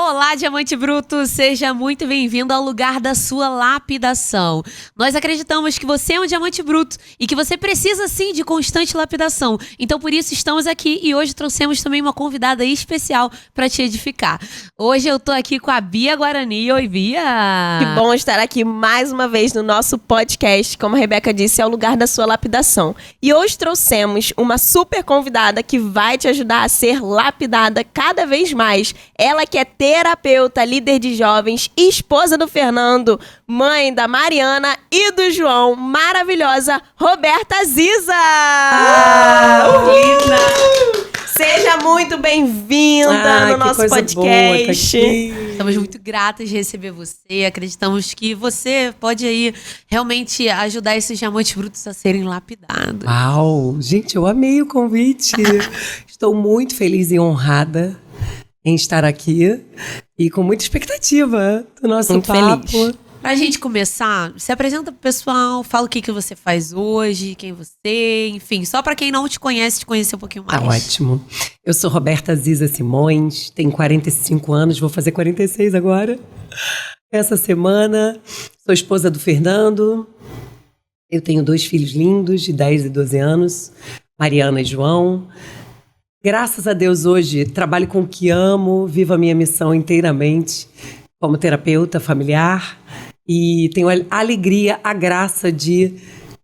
Olá, Diamante Bruto! Seja muito bem-vindo ao lugar da sua lapidação. Nós acreditamos que você é um diamante bruto e que você precisa, sim, de constante lapidação. Então, por isso, estamos aqui e hoje trouxemos também uma convidada especial para te edificar. Hoje eu tô aqui com a Bia Guarani. Oi, Bia! Que bom estar aqui mais uma vez no nosso podcast. Como a Rebeca disse, é o lugar da sua lapidação. E hoje trouxemos uma super convidada que vai te ajudar a ser lapidada cada vez mais. Ela que é terapeuta, líder de jovens, esposa do Fernando, mãe da Mariana e do João, maravilhosa Roberta Ziza! Linda! Seja muito bem-vinda no nosso podcast. Estamos muito gratas de receber você. Acreditamos que você pode aí realmente ajudar esses diamantes brutos a serem lapidados. Uau! Gente, eu amei o convite. Estou muito feliz e honrada em estar aqui e com muita expectativa do nosso muito papo. Feliz. Pra gente começar, se apresenta pro pessoal, fala o que você faz hoje, quem você, enfim, só pra quem não te conhece, te conhecer um pouquinho mais. Tá ótimo. Eu sou Roberta Ziza Simões, tenho 45 anos, vou fazer 46 agora, essa semana. Sou esposa do Fernando, eu tenho 2 filhos lindos, de 10 e 12 anos, Mariana e João. Graças a Deus hoje trabalho com o que amo, vivo a minha missão inteiramente como terapeuta familiar e tenho a alegria, a graça de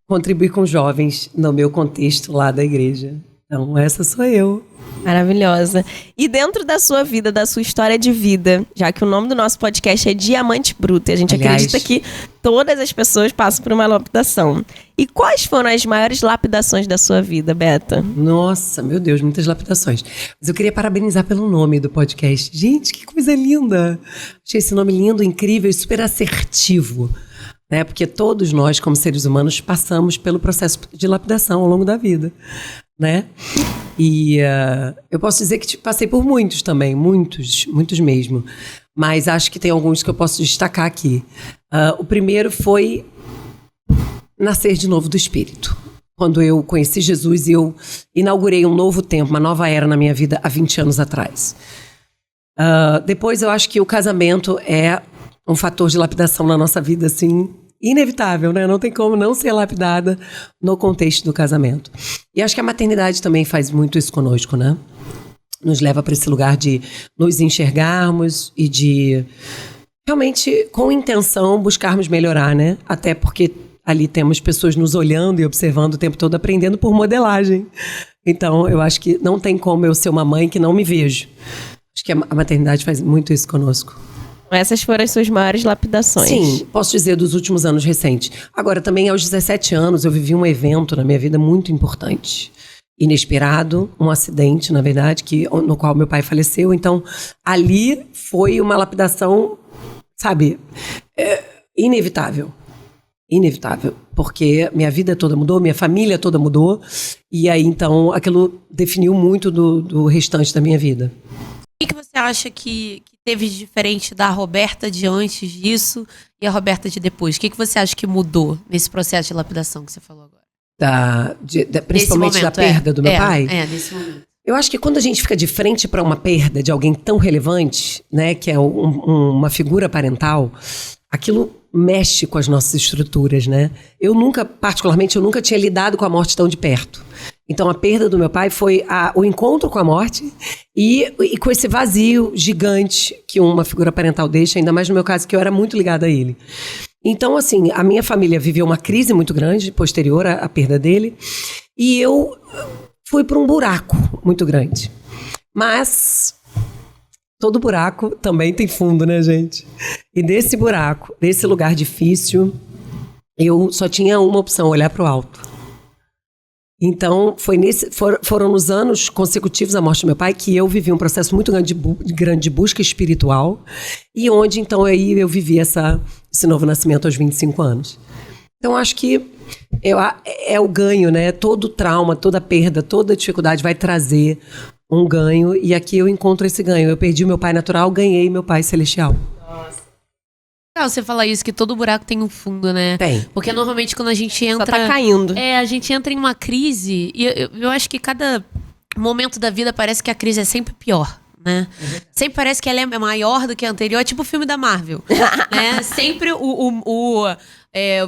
contribuir com jovens no meu contexto lá da igreja. Então essa sou eu. Maravilhosa. E dentro da sua vida, da sua história de vida, já que o nome do nosso podcast é Diamante Bruto, e a gente acredita que todas as pessoas passam por uma lapidação. E quais foram as maiores lapidações da sua vida, Beta? Nossa, meu Deus, muitas lapidações. Mas eu queria parabenizar pelo nome do podcast. Gente, que coisa linda! Achei esse nome lindo, incrível e super assertivo. Né? Porque todos nós, como seres humanos, passamos pelo processo de lapidação ao longo da vida. Né? E eu posso dizer que passei por muitos também, muitos mesmo. Mas acho que tem alguns que eu posso destacar aqui. O primeiro foi nascer de novo do Espírito. Quando eu conheci Jesus e eu inaugurei um novo tempo, uma nova era na minha vida há 20 anos atrás. Depois eu acho que o casamento é um fator de lapidação na nossa vida, assim, inevitável, né? Não tem como não ser lapidada no contexto do casamento. E acho que a maternidade também faz muito isso conosco, né? Nos leva para esse lugar de nos enxergarmos e de realmente, com intenção, buscarmos melhorar, né? Até porque ali temos pessoas nos olhando e observando o tempo todo, aprendendo por modelagem. Então, eu acho que não tem como eu ser uma mãe que não me vejo. Acho que a maternidade faz muito isso conosco. Essas foram as suas maiores lapidações. Sim, posso dizer dos últimos anos recentes. Agora, também aos 17 anos, eu vivi um evento na minha vida muito importante. Inesperado, um acidente, na verdade, no qual meu pai faleceu. Então, ali foi uma lapidação, sabe, inevitável. Inevitável, porque minha vida toda mudou, minha família toda mudou. E aí, então, aquilo definiu muito do restante da minha vida. O que você acha que teve de diferente da Roberta de antes disso e a Roberta de depois? O que você acha que mudou nesse processo de lapidação que você falou agora? Principalmente momento, da perda do meu pai? Nesse momento. Eu acho que quando a gente fica de frente para uma perda de alguém tão relevante, né, que é uma figura parental, aquilo mexe com as nossas estruturas, né? Particularmente, eu nunca tinha lidado com a morte tão de perto. Então, a perda do meu pai foi o encontro com a morte e com esse vazio gigante que uma figura parental deixa, ainda mais no meu caso, que eu era muito ligada a ele. Então, assim, a minha família viveu uma crise muito grande, posterior à perda dele, e eu fui para um buraco muito grande. Mas todo buraco também tem fundo, né, gente? E desse buraco, desse lugar difícil, eu só tinha uma opção, olhar para o alto. Então, foram nos anos consecutivos à morte do meu pai que eu vivi um processo muito grande de busca espiritual e onde, então, aí eu vivi esse novo nascimento aos 25 anos. Então, acho que é o ganho, né? Todo trauma, toda perda, toda dificuldade vai trazer um ganho e aqui eu encontro esse ganho. Eu perdi o meu pai natural, ganhei meu pai celestial. Nossa. Você fala isso, que todo buraco tem um fundo, né? Tem. Porque normalmente quando a gente entra... Só tá caindo. A gente entra em uma crise e eu acho que cada momento da vida parece que a crise é sempre pior, né? Sempre parece que ela é maior do que a anterior, é tipo o filme da Marvel. Né? Sempre o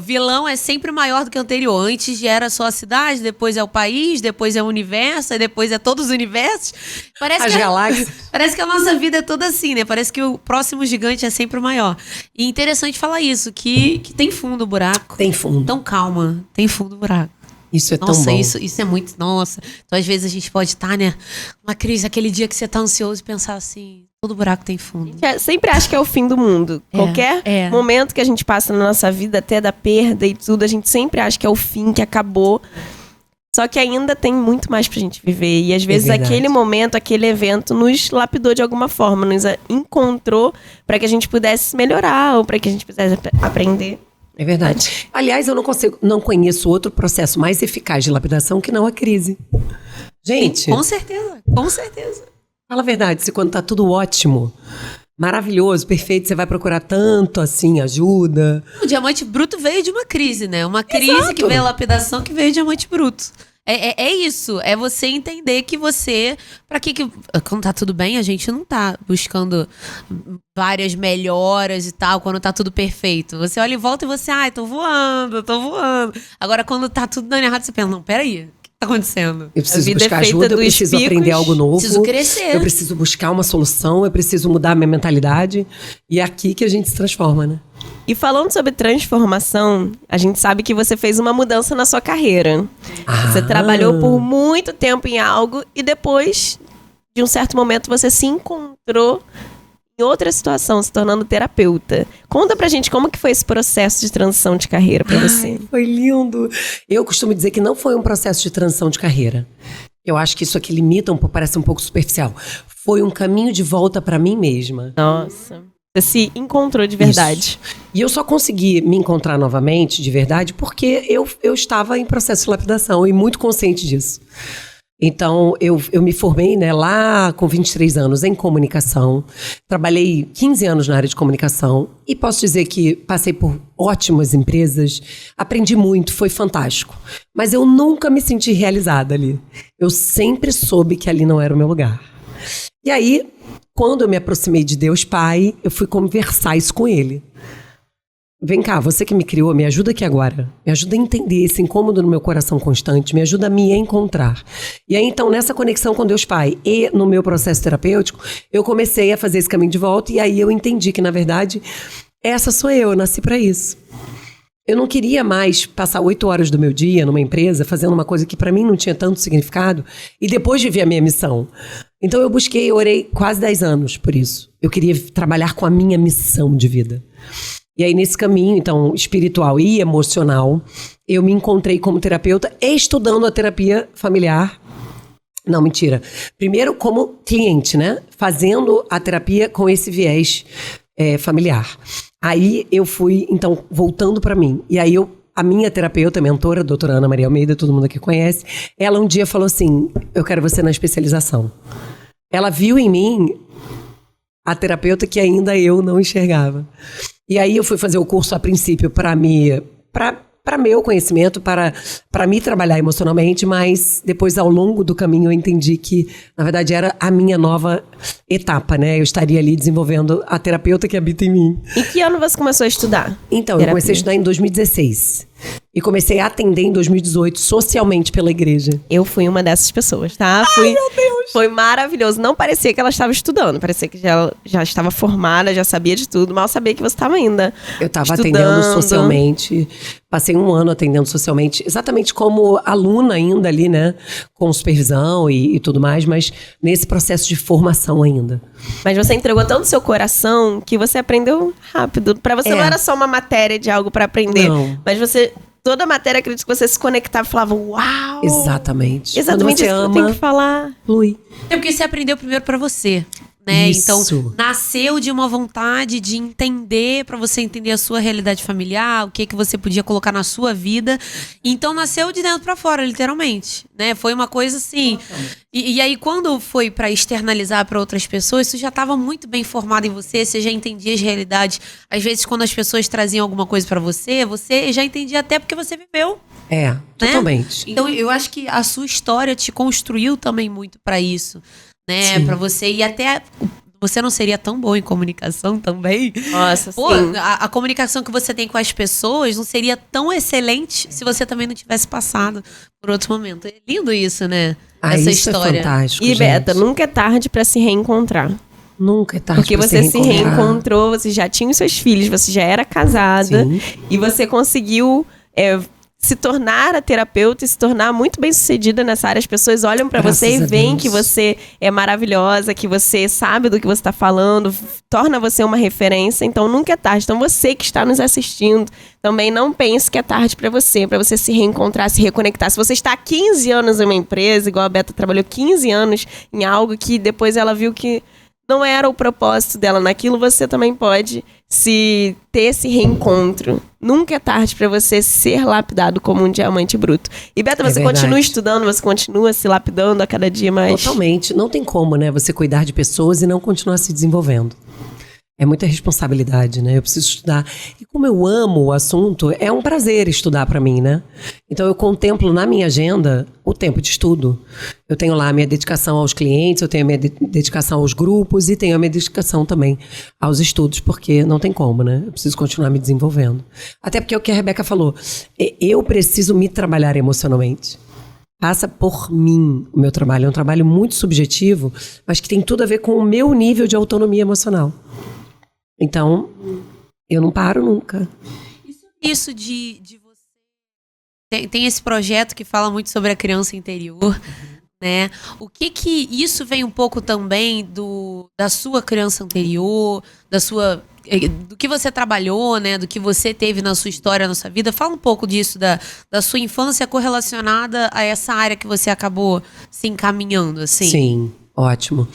vilão é sempre maior do que o anterior. Antes era só a cidade, depois é o país, depois é o universo, e depois é todos os universos. As galáxias. Parece que a nossa vida é toda assim, né? Parece que o próximo gigante é sempre o maior. E interessante falar isso, que tem fundo o buraco. Tem fundo. Então calma, tem fundo o buraco. Isso é tão Nossa, bom. isso é muito... Nossa. Então, às vezes, a gente pode estar, né? Uma crise, aquele dia que você tá ansioso e pensar assim... Todo buraco tem fundo. Sempre acho que é o fim do mundo. Qualquer momento que a gente passa na nossa vida, até da perda e tudo, a gente sempre acha que é o fim, que acabou. Só que ainda tem muito mais pra gente viver. E às vezes aquele momento, aquele evento nos lapidou de alguma forma, nos encontrou para que a gente pudesse melhorar ou para que a gente pudesse aprender. É verdade. Aliás, eu não conheço outro processo mais eficaz de lapidação que não a crise. Gente... Sim, com certeza. Fala a verdade, se quando tá tudo ótimo, maravilhoso, perfeito, você vai procurar tanto, assim, ajuda. O diamante bruto veio de uma crise, né? Uma crise que veio a lapidação, que veio o diamante bruto. É isso, é você entender que você... Pra que quando tá tudo bem, a gente não tá buscando várias melhoras e tal, quando tá tudo perfeito. Você olha em volta e você, tô voando. Agora, quando tá tudo dando errado, você pensa, não, peraí. O que tá acontecendo? Eu preciso buscar ajuda, eu preciso aprender algo novo. Preciso crescer. Eu preciso buscar uma solução, eu preciso mudar a minha mentalidade. E é aqui que a gente se transforma, né? E falando sobre transformação, a gente sabe que você fez uma mudança na sua carreira. Você trabalhou por muito tempo em algo e depois, de um certo momento, você se encontrou em outra situação, se tornando terapeuta. Conta pra gente como que foi esse processo de transição de carreira pra você. Foi lindo. Eu costumo dizer que não foi um processo de transição de carreira. Eu acho que isso aqui limita parece um pouco superficial. Foi um caminho de volta pra mim mesma. Nossa. Você se encontrou de verdade. Isso. E eu só consegui me encontrar novamente, de verdade, porque eu estava em processo de lapidação e muito consciente disso. Então, eu me formei, né, lá com 23 anos em comunicação. Trabalhei 15 anos na área de comunicação e posso dizer que passei por ótimas empresas, aprendi muito, foi fantástico. Mas eu nunca me senti realizada ali. Eu sempre soube que ali não era o meu lugar. E aí, quando eu me aproximei de Deus Pai, eu fui conversar isso com Ele. Vem cá, você que me criou, me ajuda aqui agora. Me ajuda a entender esse incômodo no meu coração constante, me ajuda a me encontrar. E aí, então, nessa conexão com Deus Pai e no meu processo terapêutico, eu comecei a fazer esse caminho de volta e aí eu entendi que, na verdade, essa sou eu nasci para isso. Eu não queria mais passar 8 horas do meu dia numa empresa fazendo uma coisa que para mim não tinha tanto significado e depois viver a minha missão. Então eu orei quase 10 anos por isso. Eu queria trabalhar com a minha missão de vida. E aí nesse caminho, então, espiritual e emocional, eu me encontrei como terapeuta estudando a terapia familiar. Não, mentira. Primeiro como cliente, né? Fazendo a terapia com esse viés familiar. Aí eu fui, então, voltando para mim. E aí a minha terapeuta, mentora, a doutora Ana Maria Almeida, todo mundo aqui conhece, ela um dia falou assim, eu quero você na especialização. Ela viu em mim a terapeuta que ainda eu não enxergava. E aí eu fui fazer o curso a princípio para meu conhecimento, para me trabalhar emocionalmente, mas depois ao longo do caminho eu entendi que, na verdade, era a minha nova etapa, né? Eu estaria ali desenvolvendo a terapeuta que habita em mim. Em que ano você começou a estudar? Então, eu comecei a estudar em 2016. E comecei a atender em 2018, socialmente pela igreja. Eu fui uma dessas pessoas, tá? Ai, meu Deus! Foi maravilhoso. Não parecia que ela estava estudando. Parecia que já estava formada, já sabia de tudo. Mal sabia que você estava ainda Eu estava atendendo socialmente. Passei 1 ano atendendo socialmente. Exatamente como aluna ainda ali, né? Com supervisão e tudo mais. Mas nesse processo de formação ainda. Mas você entregou tanto seu coração que você aprendeu rápido. Pra você não era só uma matéria de algo pra aprender. Não. Mas você... Toda a matéria, acredito que você se conectava e falava, uau! Exatamente. Exatamente isso que eu tenho que falar. Flui. É porque você aprendeu primeiro pra você, né? Isso. Então, nasceu de uma vontade de entender, pra você entender a sua realidade familiar, o que você podia colocar na sua vida. Então, nasceu de dentro pra fora, literalmente, né? Foi uma coisa assim... E aí, quando foi pra externalizar pra outras pessoas, isso já estava muito bem formado em você já entendia as realidades. Às vezes, quando as pessoas traziam alguma coisa pra você já entendia até porque você viveu. Totalmente. Então, eu acho que a sua história te construiu também muito pra isso. né? Sim. Pra você ir até... Você não seria tão boa em comunicação também? Nossa, Pô, sim. a comunicação que você tem com as pessoas não seria tão excelente se você também não tivesse passado por outro momento. É lindo isso, né? Essa isso história. é fantástico, E gente. Beta, nunca é tarde pra se reencontrar. Nunca é tarde Porque pra você se reencontrar. reencontrou, você já tinha os seus filhos, você já era casada. Sim. E você conseguiu se tornar a terapeuta e se tornar muito bem sucedida nessa área. As pessoas olham pra Graças você e a veem Deus. que você é maravilhosa, que você sabe do que você tá falando, torna você uma referência. Então nunca é tarde. Então você que está nos assistindo, também não pense que é tarde pra você se reencontrar, se reconectar. Se você está há 15 anos em uma empresa, igual a Beta trabalhou 15 anos em algo que depois ela viu que não era o propósito dela naquilo, você também pode ter esse reencontro. Nunca é tarde pra você ser lapidado como um diamante bruto. E Beta, você verdade. continua estudando, você continua se lapidando a cada dia mais. Totalmente. Não tem como, né? Você cuidar de pessoas e não continuar se desenvolvendo. É muita responsabilidade, né? Eu preciso estudar. E como eu amo o assunto, é um prazer estudar pra mim, né? Então eu contemplo na minha agenda o tempo de estudo. Eu tenho lá a minha dedicação aos clientes, eu tenho a minha dedicação aos grupos e tenho a minha dedicação também aos estudos, porque não tem como, né? Eu preciso continuar me desenvolvendo. Até porque é o que a Rebeca falou. Eu preciso me trabalhar emocionalmente. Passa por mim o meu trabalho. É um trabalho muito subjetivo, mas que tem tudo a ver com o meu nível de autonomia emocional. Então, eu não paro nunca. Isso de você... Tem esse projeto que fala muito sobre a criança interior, né? O que isso vem um pouco também da sua criança anterior, do que você trabalhou, né? Do que você teve na sua história, na sua vida. Fala um pouco disso, da sua infância correlacionada a essa área que você acabou se encaminhando, assim. Sim. Ótimo.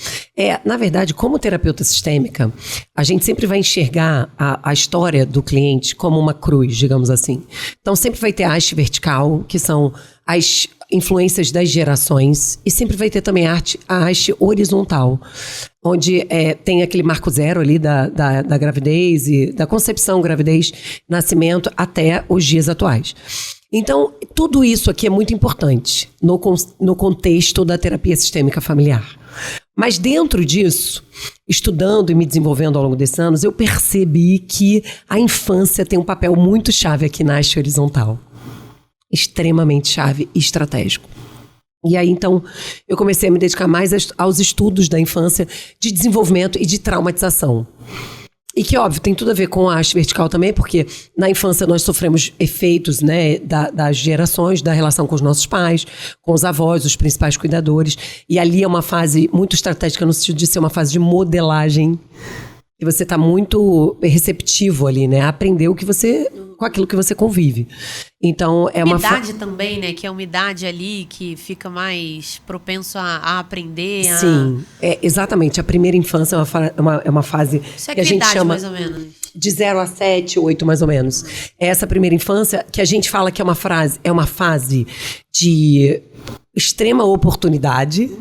Na verdade, como terapeuta sistêmica, a gente sempre vai enxergar a história do cliente como uma cruz, digamos assim. Então, sempre vai ter a haste vertical, que são as influências das gerações, e sempre vai ter também a haste horizontal, onde tem aquele marco zero ali da gravidez, e da concepção, gravidez, nascimento, até os dias atuais. Então, tudo isso aqui é muito importante no contexto da terapia sistêmica familiar. Mas dentro disso, estudando e me desenvolvendo ao longo desses anos, eu percebi que a infância tem um papel muito chave aqui na haste horizontal. Extremamente chave e estratégico. E aí, então, eu comecei a me dedicar mais aos estudos da infância, de desenvolvimento e de traumatização. E que, óbvio, tem tudo a ver com a haste vertical também, porque na infância nós sofremos efeitos, né, das gerações, da relação com os nossos pais, com os avós, os principais cuidadores. E ali é uma fase muito estratégica no sentido de ser uma fase de modelagem. E você está muito receptivo ali, né? A aprender com aquilo que você convive. Então, é uma idade também, né? Que é uma idade ali que fica mais propenso a aprender. Sim, exatamente. A primeira infância é uma fase Isso é que a gente idade, chama mais ou menos? de 0 a 7, 8, mais ou menos. É essa primeira infância que a gente fala que é uma fase de extrema oportunidade.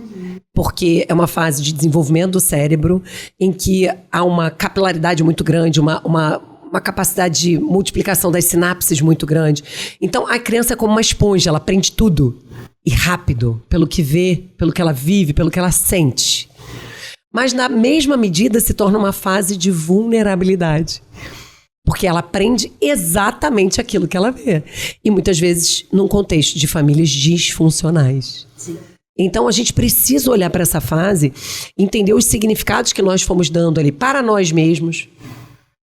Porque é uma fase de desenvolvimento do cérebro em que há uma capilaridade muito grande, uma capacidade de multiplicação das sinapses muito grande. Então, a criança é como uma esponja, ela aprende tudo. E rápido, pelo que vê, pelo que ela vive, pelo que ela sente. Mas, na mesma medida, se torna uma fase de vulnerabilidade. Porque ela aprende exatamente aquilo que ela vê. E, muitas vezes, num contexto de famílias disfuncionais. Sim. Então, a gente precisa olhar para essa fase, entender os significados que nós fomos dando ali para nós mesmos,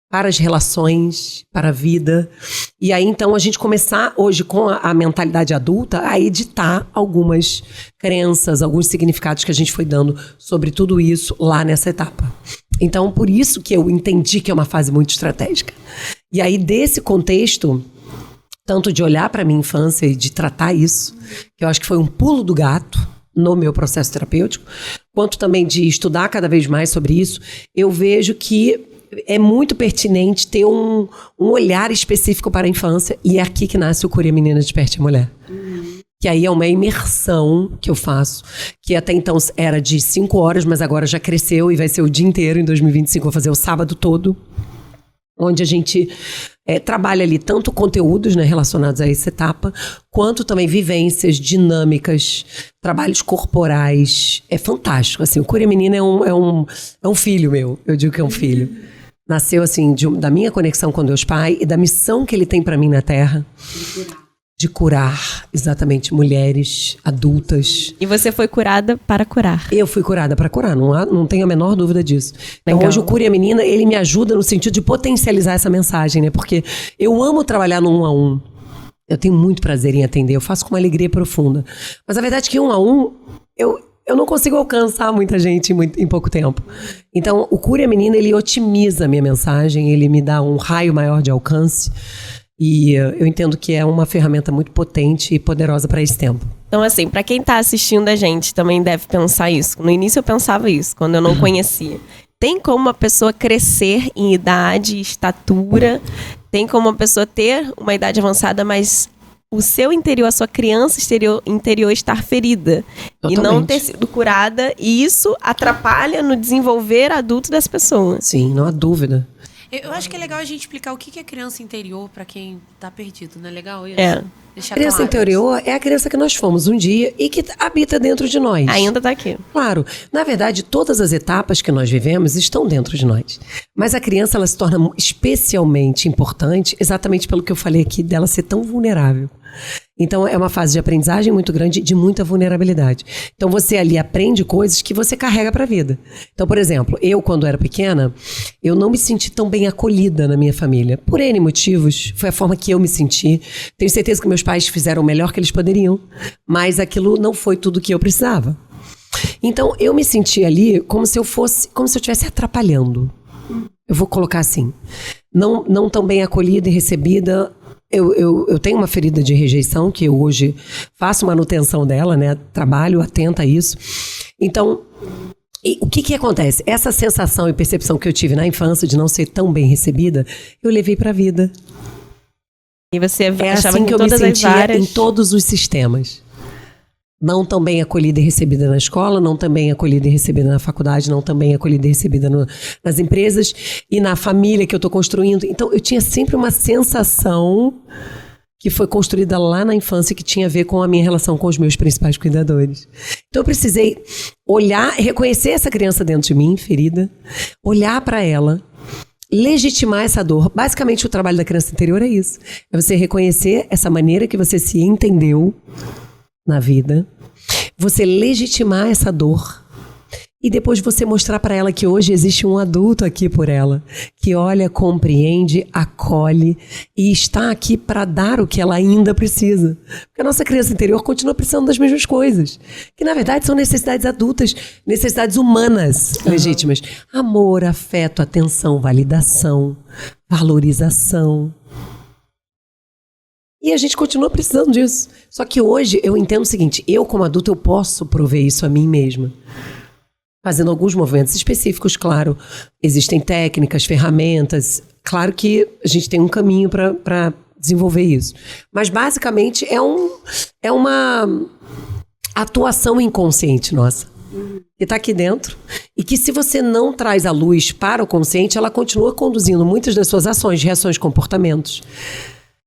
para as relações, para a vida. E aí, então, a gente começar hoje com a mentalidade adulta a editar algumas crenças, alguns significados que a gente foi dando sobre tudo isso lá nessa etapa. Então, por isso que eu entendi que é uma fase muito estratégica. E aí, desse contexto, tanto de olhar para a minha infância e de tratar isso, que eu acho que foi um pulo do gato no meu processo terapêutico, quanto também de estudar cada vez mais sobre isso, eu vejo que é muito pertinente ter um olhar específico para a infância, e é aqui que nasce o Cure a Menina, Desperte a Mulher. Que aí é uma imersão que eu faço, que até então era de 5 horas, mas agora já cresceu e vai ser o dia inteiro. Em 2025 vou fazer o sábado todo. onde a gente trabalha ali tanto conteúdos, né, relacionados a essa etapa, quanto também vivências, dinâmicas, trabalhos corporais. É fantástico, assim, o Cura Menina é um filho meu, eu digo que é um filho. Nasceu, assim, da minha conexão com Deus Pai e da missão que Ele tem pra mim na Terra. De curar, exatamente, mulheres adultas. E você foi curada para curar. Eu fui curada para curar, não tenho a menor dúvida disso. Então Legal. hoje o Cure a Menina, ele me ajuda no sentido de potencializar essa mensagem, né? Porque eu amo trabalhar no 1 a 1. Eu tenho muito prazer em atender, eu faço com uma alegria profunda. Mas a verdade é que 1 a 1, eu não consigo alcançar muita gente em pouco tempo. Então o Cure a Menina, ele otimiza a minha mensagem, ele me dá um raio maior de alcance. E eu entendo que é uma ferramenta muito potente e poderosa para esse tempo. Então, assim, para quem tá assistindo a gente, também deve pensar isso. No início eu pensava isso, quando eu não conhecia. Tem como uma pessoa crescer em idade, estatura, tem como uma pessoa ter uma idade avançada, mas o seu interior, a sua criança interior estar ferida. Totalmente. E não ter sido curada, e isso atrapalha no desenvolver adulto das pessoas. Sim, não há dúvida. Eu acho que é legal a gente explicar o que é criança interior pra quem tá perdido, não é legal isso? Deixar A criança claro interior é a criança que nós fomos um dia e que habita dentro de nós. Ainda tá aqui. Claro. Na verdade, todas as etapas que nós vivemos estão dentro de nós. Mas a criança, ela se torna especialmente importante exatamente pelo que eu falei aqui, dela ser tão vulnerável. Então, é uma fase de aprendizagem muito grande, de muita vulnerabilidade. Então, você ali aprende coisas que você carrega para a vida. Então, por exemplo, eu, quando era pequena, eu não me senti tão bem acolhida na minha família. Por N motivos, foi a forma que eu me senti. Tenho certeza que meus pais fizeram o melhor que eles poderiam, mas aquilo não foi tudo que eu precisava. Então, eu me senti ali como se eu estivesse atrapalhando. Eu vou colocar assim, não tão bem acolhida e recebida. Eu tenho uma ferida de rejeição, que eu hoje faço manutenção dela, né? Trabalho atenta a isso. Então, o que acontece? Essa sensação e percepção que eu tive na infância de não ser tão bem recebida, eu levei pra vida. E você É achava assim que eu me todas as sentia áreas... em todos os sistemas. Não tão bem acolhida e recebida na escola, não tão bem acolhida e recebida na faculdade, não tão bem acolhida e recebida nas empresas e na família que eu estou construindo. Então, eu tinha sempre uma sensação que foi construída lá na infância que tinha a ver com a minha relação com os meus principais cuidadores. Então, eu precisei olhar, reconhecer essa criança dentro de mim, ferida, olhar para ela, legitimar essa dor. Basicamente, o trabalho da criança interior é isso. É você reconhecer essa maneira que você se entendeu na vida, você legitimar essa dor e depois você mostrar para ela que hoje existe um adulto aqui por ela, que olha, compreende, acolhe e está aqui para dar o que ela ainda precisa. Porque a nossa criança interior continua precisando das mesmas coisas, que na verdade são necessidades adultas, necessidades humanas legítimas. Amor, afeto, atenção, validação, valorização. E a gente continua precisando disso. Só que hoje eu entendo o seguinte, eu como adulto eu posso prover isso a mim mesma. Fazendo alguns movimentos específicos, claro. Existem técnicas, ferramentas. Claro que a gente tem um caminho para desenvolver isso. Mas basicamente é uma atuação inconsciente nossa. Que está aqui dentro. E que se você não traz a luz para o consciente, ela continua conduzindo muitas das suas ações, reações, comportamentos.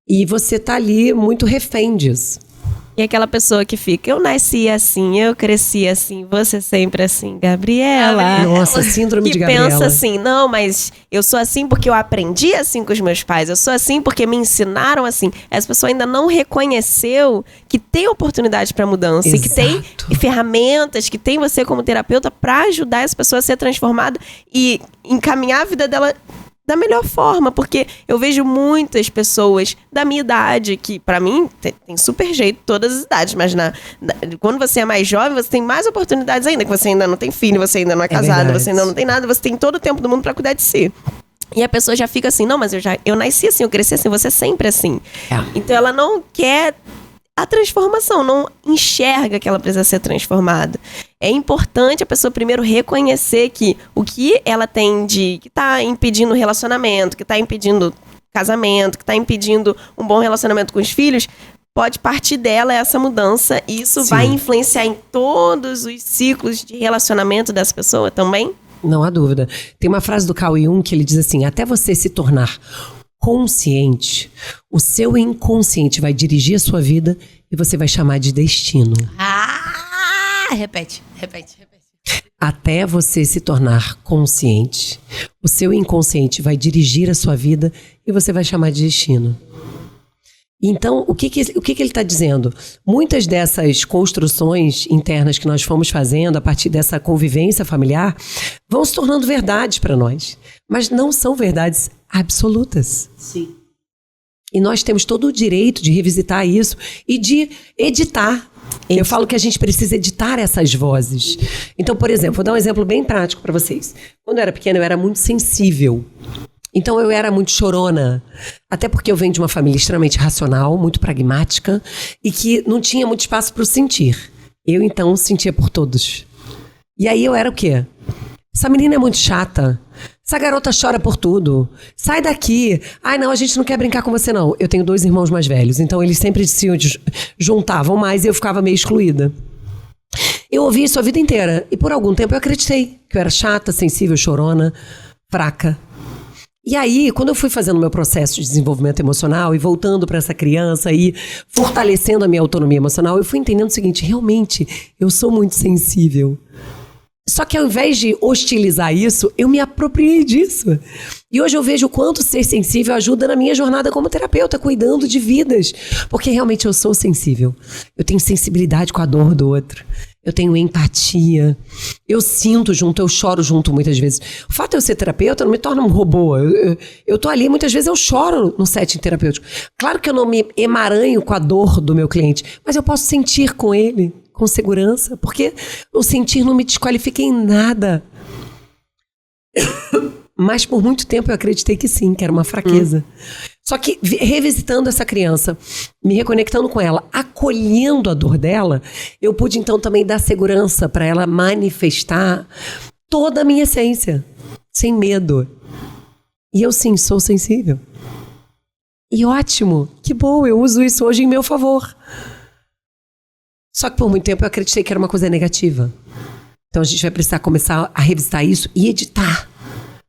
E você tá ali muito refém disso. E aquela pessoa que fica, eu nasci assim, eu cresci assim, você sempre assim, Gabriela. Nossa, síndrome de Gabriela. Que pensa assim, não, mas eu sou assim porque eu aprendi assim com os meus pais, eu sou assim porque me ensinaram assim. Essa pessoa ainda não reconheceu que tem oportunidade para mudança. Exato. E que tem ferramentas, que tem você como terapeuta para ajudar essa pessoa a ser transformada e encaminhar a vida dela da melhor forma, porque eu vejo muitas pessoas da minha idade, que pra mim tem super jeito todas as idades, mas quando você é mais jovem, você tem mais oportunidades ainda, que você ainda não tem filho, você ainda não é casado, verdade. você ainda não tem nada, você tem todo o tempo do mundo pra cuidar de si. E a pessoa já fica assim, não, mas eu nasci assim, eu cresci assim, você é sempre assim. Então ela não quer a transformação, não enxerga que ela precisa ser transformada. É importante a pessoa primeiro reconhecer que o que ela tem que está impedindo o relacionamento, que está impedindo casamento, que está impedindo um bom relacionamento com os filhos, pode partir dela essa mudança e isso vai influenciar em todos os ciclos de relacionamento dessa pessoa também? Não há dúvida. Tem uma frase do Carl Jung que ele diz assim: até você se tornar consciente, o seu inconsciente vai dirigir a sua vida e você vai chamar de destino. Repete. Até você se tornar consciente, o seu inconsciente vai dirigir a sua vida e você vai chamar de destino. Então, o que ele está dizendo? Muitas dessas construções internas que nós fomos fazendo a partir dessa convivência familiar vão se tornando verdades para nós, mas não são verdades absolutas. Sim. E nós temos todo o direito de revisitar isso e de editar. Eu falo que a gente precisa editar essas vozes. Então, por exemplo, vou dar um exemplo bem prático para vocês. Quando eu era pequena, eu era muito sensível. Então eu era muito chorona, até porque eu venho de uma família extremamente racional, muito pragmática, e que não tinha muito espaço para o sentir. Eu, então, sentia por todos. E aí eu era o quê? Essa menina é muito chata, essa garota chora por tudo, sai daqui. Ai não, a gente não quer brincar com você não. Eu tenho 2 irmãos mais velhos, então eles sempre se juntavam mais e eu ficava meio excluída. Eu ouvi isso a vida inteira, e por algum tempo eu acreditei que eu era chata, sensível, chorona, fraca. E aí, quando eu fui fazendo meu processo de desenvolvimento emocional e voltando para essa criança e fortalecendo a minha autonomia emocional, eu fui entendendo o seguinte: realmente, eu sou muito sensível. Só que ao invés de hostilizar isso, eu me apropriei disso. E hoje eu vejo o quanto ser sensível ajuda na minha jornada como terapeuta, cuidando de vidas. Porque realmente eu sou sensível. Eu tenho sensibilidade com a dor do outro. Eu tenho empatia. Eu sinto junto, eu choro junto muitas vezes. O fato de eu ser terapeuta não me torna um robô. Eu tô ali, muitas vezes eu choro no setting terapêutico. Claro que eu não me emaranho com a dor do meu cliente, mas eu posso sentir com ele, com segurança, porque o sentir não me desqualifica em nada. Mas por muito tempo eu acreditei que sim, que era uma fraqueza. Só que revisitando essa criança, me reconectando com ela, acolhendo a dor dela, eu pude então também dar segurança para ela manifestar toda a minha essência, sem medo. E eu sim, sou sensível. E ótimo, que bom, eu uso isso hoje em meu favor. Só que por muito tempo eu acreditei que era uma coisa negativa. Então a gente vai precisar começar a revisitar isso e editar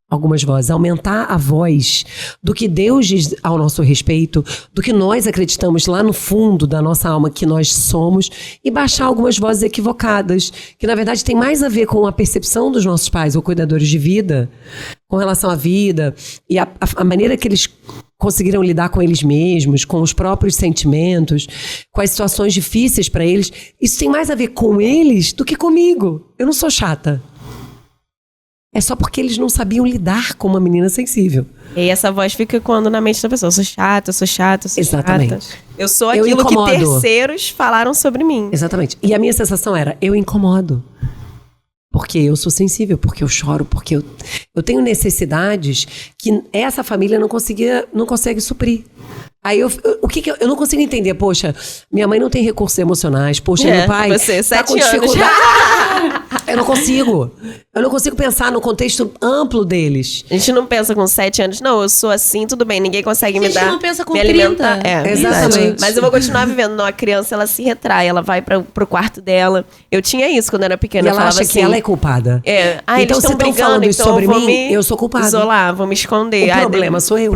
algumas vozes, aumentar a voz do que Deus diz ao nosso respeito, do que nós acreditamos lá no fundo da nossa alma que nós somos, e baixar algumas vozes equivocadas, que na verdade tem mais a ver com a percepção dos nossos pais ou cuidadores de vida, com relação à vida, e a maneira que eles conseguiram lidar com eles mesmos, com os próprios sentimentos, com as situações difíceis para eles. Isso tem mais a ver com eles do que comigo. Eu não sou chata. É só porque eles não sabiam lidar com uma menina sensível. E essa voz fica quando na mente da pessoa: eu sou chata, eu sou chata, eu sou Exatamente. chata. Eu sou aquilo que terceiros falaram sobre mim. Exatamente. E a minha sensação era: eu incomodo. Porque eu sou sensível, porque eu choro, porque eu tenho necessidades que essa família não consegue suprir. Aí eu não consigo entender, poxa, minha mãe não tem recursos emocionais, poxa, meu pai tá com dificuldade. Eu não consigo pensar no contexto amplo deles. A gente não pensa com 7 anos, não, eu sou assim, tudo bem, ninguém consegue me dar. A gente não pensa com me 30. Alimentar. Exatamente. Mas eu vou continuar vivendo. Não, a criança, ela se retrai, ela vai pro quarto dela. Eu tinha isso quando eu era pequena. E ela acha que ela é culpada. Então, eles estão brigando, isso sobre mim, eu sou culpada. Isolar, vou me esconder. O problema sou eu.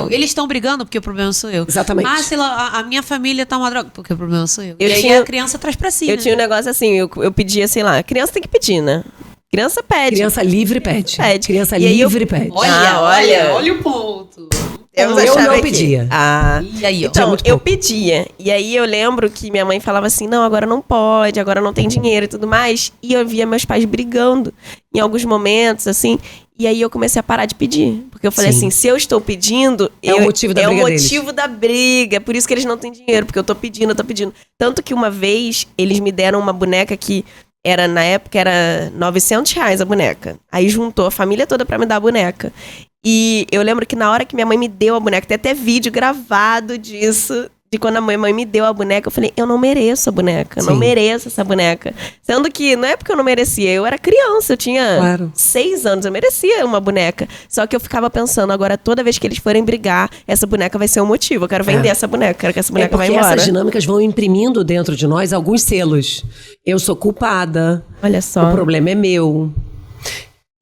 Eles estão brigando porque o problema sou eu. Exatamente. Ah, sei lá, a minha família tá uma droga, porque o problema sou eu. E aí a criança traz pra si. Eu tinha um negócio assim, eu pedia, sei lá, criança tem que pedir, né? Criança pede. Criança livre pede. Criança E aí livre pede. Olha o ponto. Eu não pedia. E aí, ó. Então, eu pedia. E aí eu lembro que minha mãe falava assim, não, agora não pode, agora não tem dinheiro e tudo mais. E eu via meus pais brigando em alguns momentos, assim. E aí eu comecei a parar de pedir. Porque eu falei assim, se eu estou pedindo... É o motivo da briga deles. É o motivo da briga. É por isso que eles não têm dinheiro. Porque eu tô pedindo. Tanto que uma vez, eles me deram uma boneca que... na época, era R$900 a boneca. Aí juntou a família toda pra me dar a boneca. E eu lembro que na hora que minha mãe me deu a boneca, tem até vídeo gravado disso, de quando a minha mãe me deu a boneca, eu falei, eu não mereço a boneca, eu não mereço essa boneca. Sendo que não é porque eu não merecia, eu era criança, eu tinha 6 anos, eu merecia uma boneca. Só que eu ficava pensando, agora toda vez que eles forem brigar, essa boneca vai ser um motivo, eu quero vender essa boneca, quero que essa boneca vá embora. Porque essas dinâmicas vão imprimindo dentro de nós alguns selos. Eu sou culpada. Olha só. O problema é meu.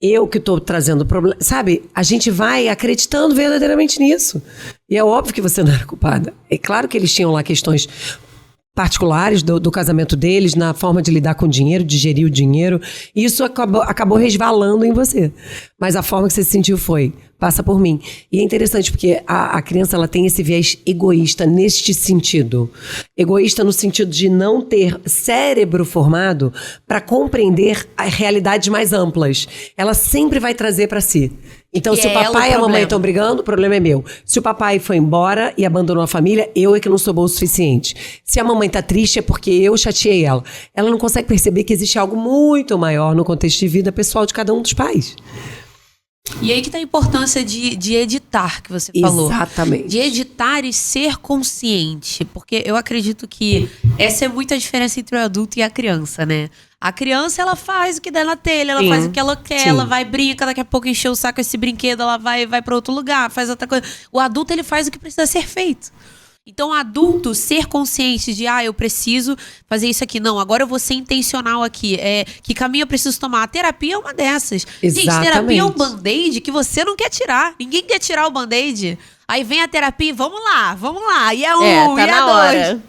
eu que estou trazendo o problema, sabe? A gente vai acreditando verdadeiramente nisso. E é óbvio que você não era culpada. É claro que eles tinham lá questões particulares do casamento deles, na forma de lidar com o dinheiro, de gerir o dinheiro. E isso acabou resvalando em você. Mas a forma que você se sentiu foi, passa por mim. E é interessante porque a criança ela tem esse viés egoísta neste sentido. Egoísta no sentido de não ter cérebro formado para compreender realidades mais amplas. Ela sempre vai trazer para si. Então, se o papai e a mamãe estão brigando, o problema é meu. Se o papai foi embora e abandonou a família, eu é que não sou boa o suficiente. Se a mamãe tá triste, é porque eu chateei ela. Ela não consegue perceber que existe algo muito maior no contexto de vida pessoal de cada um dos pais. E aí que tá a importância de editar, que você falou. Exatamente. De editar e ser consciente. Porque eu acredito que essa é muito a diferença entre o adulto e a criança, né? A criança, ela faz o que der na telha, ela faz o que ela quer, ela vai, brinca, daqui a pouco encher o saco esse brinquedo, ela vai para outro lugar, faz outra coisa. O adulto, ele faz o que precisa ser feito. Então, o adulto ser consciente de, eu preciso fazer isso aqui. Não, agora eu vou ser intencional aqui. Que caminho eu preciso tomar? A terapia é uma dessas. Exatamente. Gente, terapia é um band-aid que você não quer tirar. Ninguém quer tirar o band-aid. Aí vem a terapia, vamos lá. E é um, tá e é na dois. hora.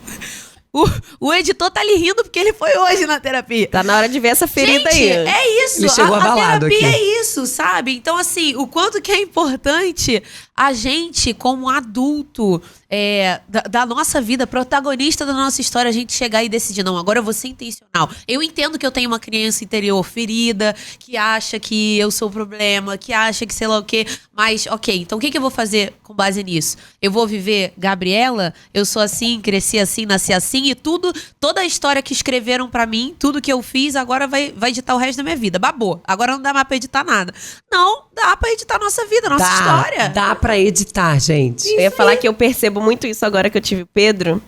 O editor tá ali rindo porque ele foi hoje na terapia. Tá na hora de ver essa ferida. Gente, aí. É isso. Ele chegou abalado a terapia aqui. é isso, sabe? Então, assim, o quanto que é importante a gente, como adulto da nossa vida, protagonista da nossa história, a gente chegar e decidir, não, agora eu vou ser intencional. Eu entendo que eu tenho uma criança interior ferida, que acha que eu sou o problema, que acha que sei lá o quê, mas, ok, então o que eu vou fazer com base nisso? Eu vou viver Gabriela, eu sou assim, cresci assim, nasci assim, e toda a história que escreveram pra mim, tudo que eu fiz, agora vai editar o resto da minha vida. Babou. Agora não dá mais pra editar nada. Não, dá pra editar a nossa vida, a nossa história. Dá pra editar, gente. Eu ia falar que eu percebo muito isso agora que eu tive o Pedro,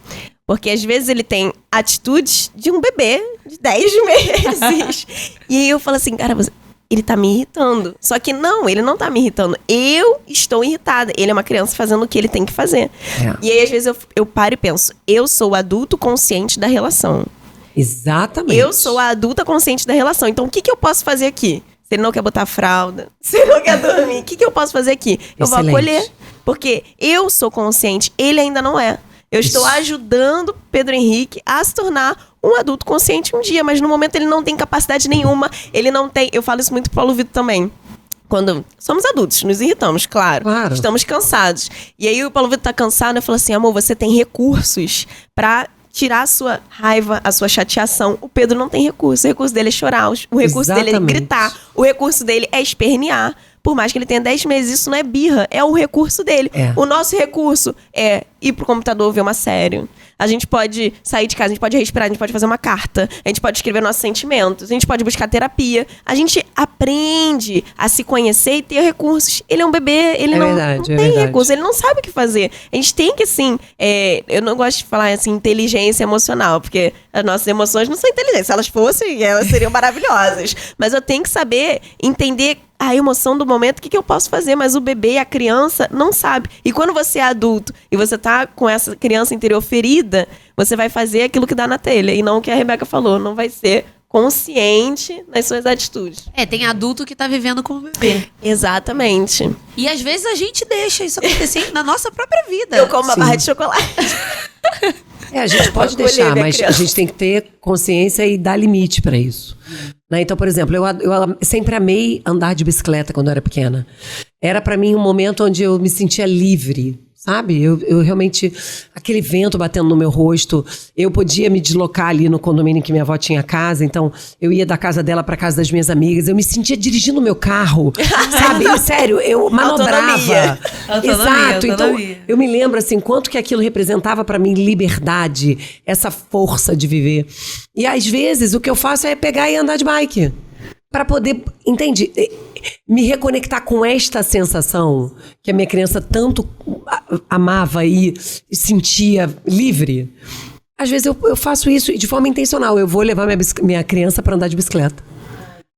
porque às vezes ele tem atitudes de um bebê de 10 meses. E aí eu falo assim, cara, ele tá me irritando. Só que não, ele não tá me irritando. Eu estou irritada. Ele é uma criança fazendo o que ele tem que fazer. E aí às vezes eu paro e penso, eu sou o adulto consciente da relação. Exatamente. Eu sou a adulta consciente da relação. Então o que eu posso fazer aqui? Se ele não quer botar fralda, se ele não quer dormir, o que eu posso fazer aqui? Eu vou acolher. Porque eu sou consciente, ele ainda não é. Eu estou ajudando Pedro Henrique a se tornar um adulto consciente um dia, mas no momento ele não tem capacidade nenhuma, ele não tem... Eu falo isso muito pro Paulo Vitor também. Quando somos adultos, nos irritamos, claro. Estamos cansados. E aí o Paulo Vitor tá cansado, eu falo assim, amor, você tem recursos pra tirar a sua raiva, a sua chateação. O Pedro não tem recurso. O recurso dele é chorar, o recurso dele é gritar, o recurso dele é espernear. Por mais que ele tenha 10 meses, isso não é birra, é o recurso dele. O nosso recurso é ir pro computador ver uma série. A gente pode sair de casa, a gente pode respirar, a gente pode fazer uma carta, a gente pode escrever nossos sentimentos, a gente pode buscar terapia. A gente aprende a se conhecer e ter recursos. Ele é um bebê, ele não tem recursos, ele não sabe o que fazer. A gente tem que, assim, eu não gosto de falar, assim, inteligência emocional, porque as nossas emoções não são inteligentes. Se elas fossem, elas seriam maravilhosas. Mas eu tenho que saber entender a emoção do momento, o que eu posso fazer? Mas o bebê, a criança, não sabe. E quando você é adulto e você tá com essa criança interior ferida, você vai fazer aquilo que dá na telha. E não o que a Rebeca falou, não vai ser consciente nas suas atitudes. Tem adulto que tá vivendo como bebê. Exatamente. E às vezes a gente deixa isso acontecer na nossa própria vida. Eu como uma barra de chocolate. A gente pode deixar, mas a gente tem que ter consciência e dar limite pra isso. Né? Então, por exemplo, eu sempre amei andar de bicicleta quando eu era pequena. Era pra mim um momento onde eu me sentia livre, sabe? Eu realmente... Aquele vento batendo no meu rosto, eu podia me deslocar ali no condomínio que minha avó tinha casa, então eu ia da casa dela pra casa das minhas amigas, eu me sentia dirigindo o meu carro, sabe? Sério, eu manobrava. Exato. Então, eu me lembro, assim, quanto que aquilo representava pra mim liberdade, essa força de viver. E às vezes o que eu faço é pegar e andar de bike. Para poder, entende? Me reconectar com esta sensação que a minha criança tanto amava e sentia livre. Às vezes eu faço isso de forma intencional. Eu vou levar minha criança para andar de bicicleta.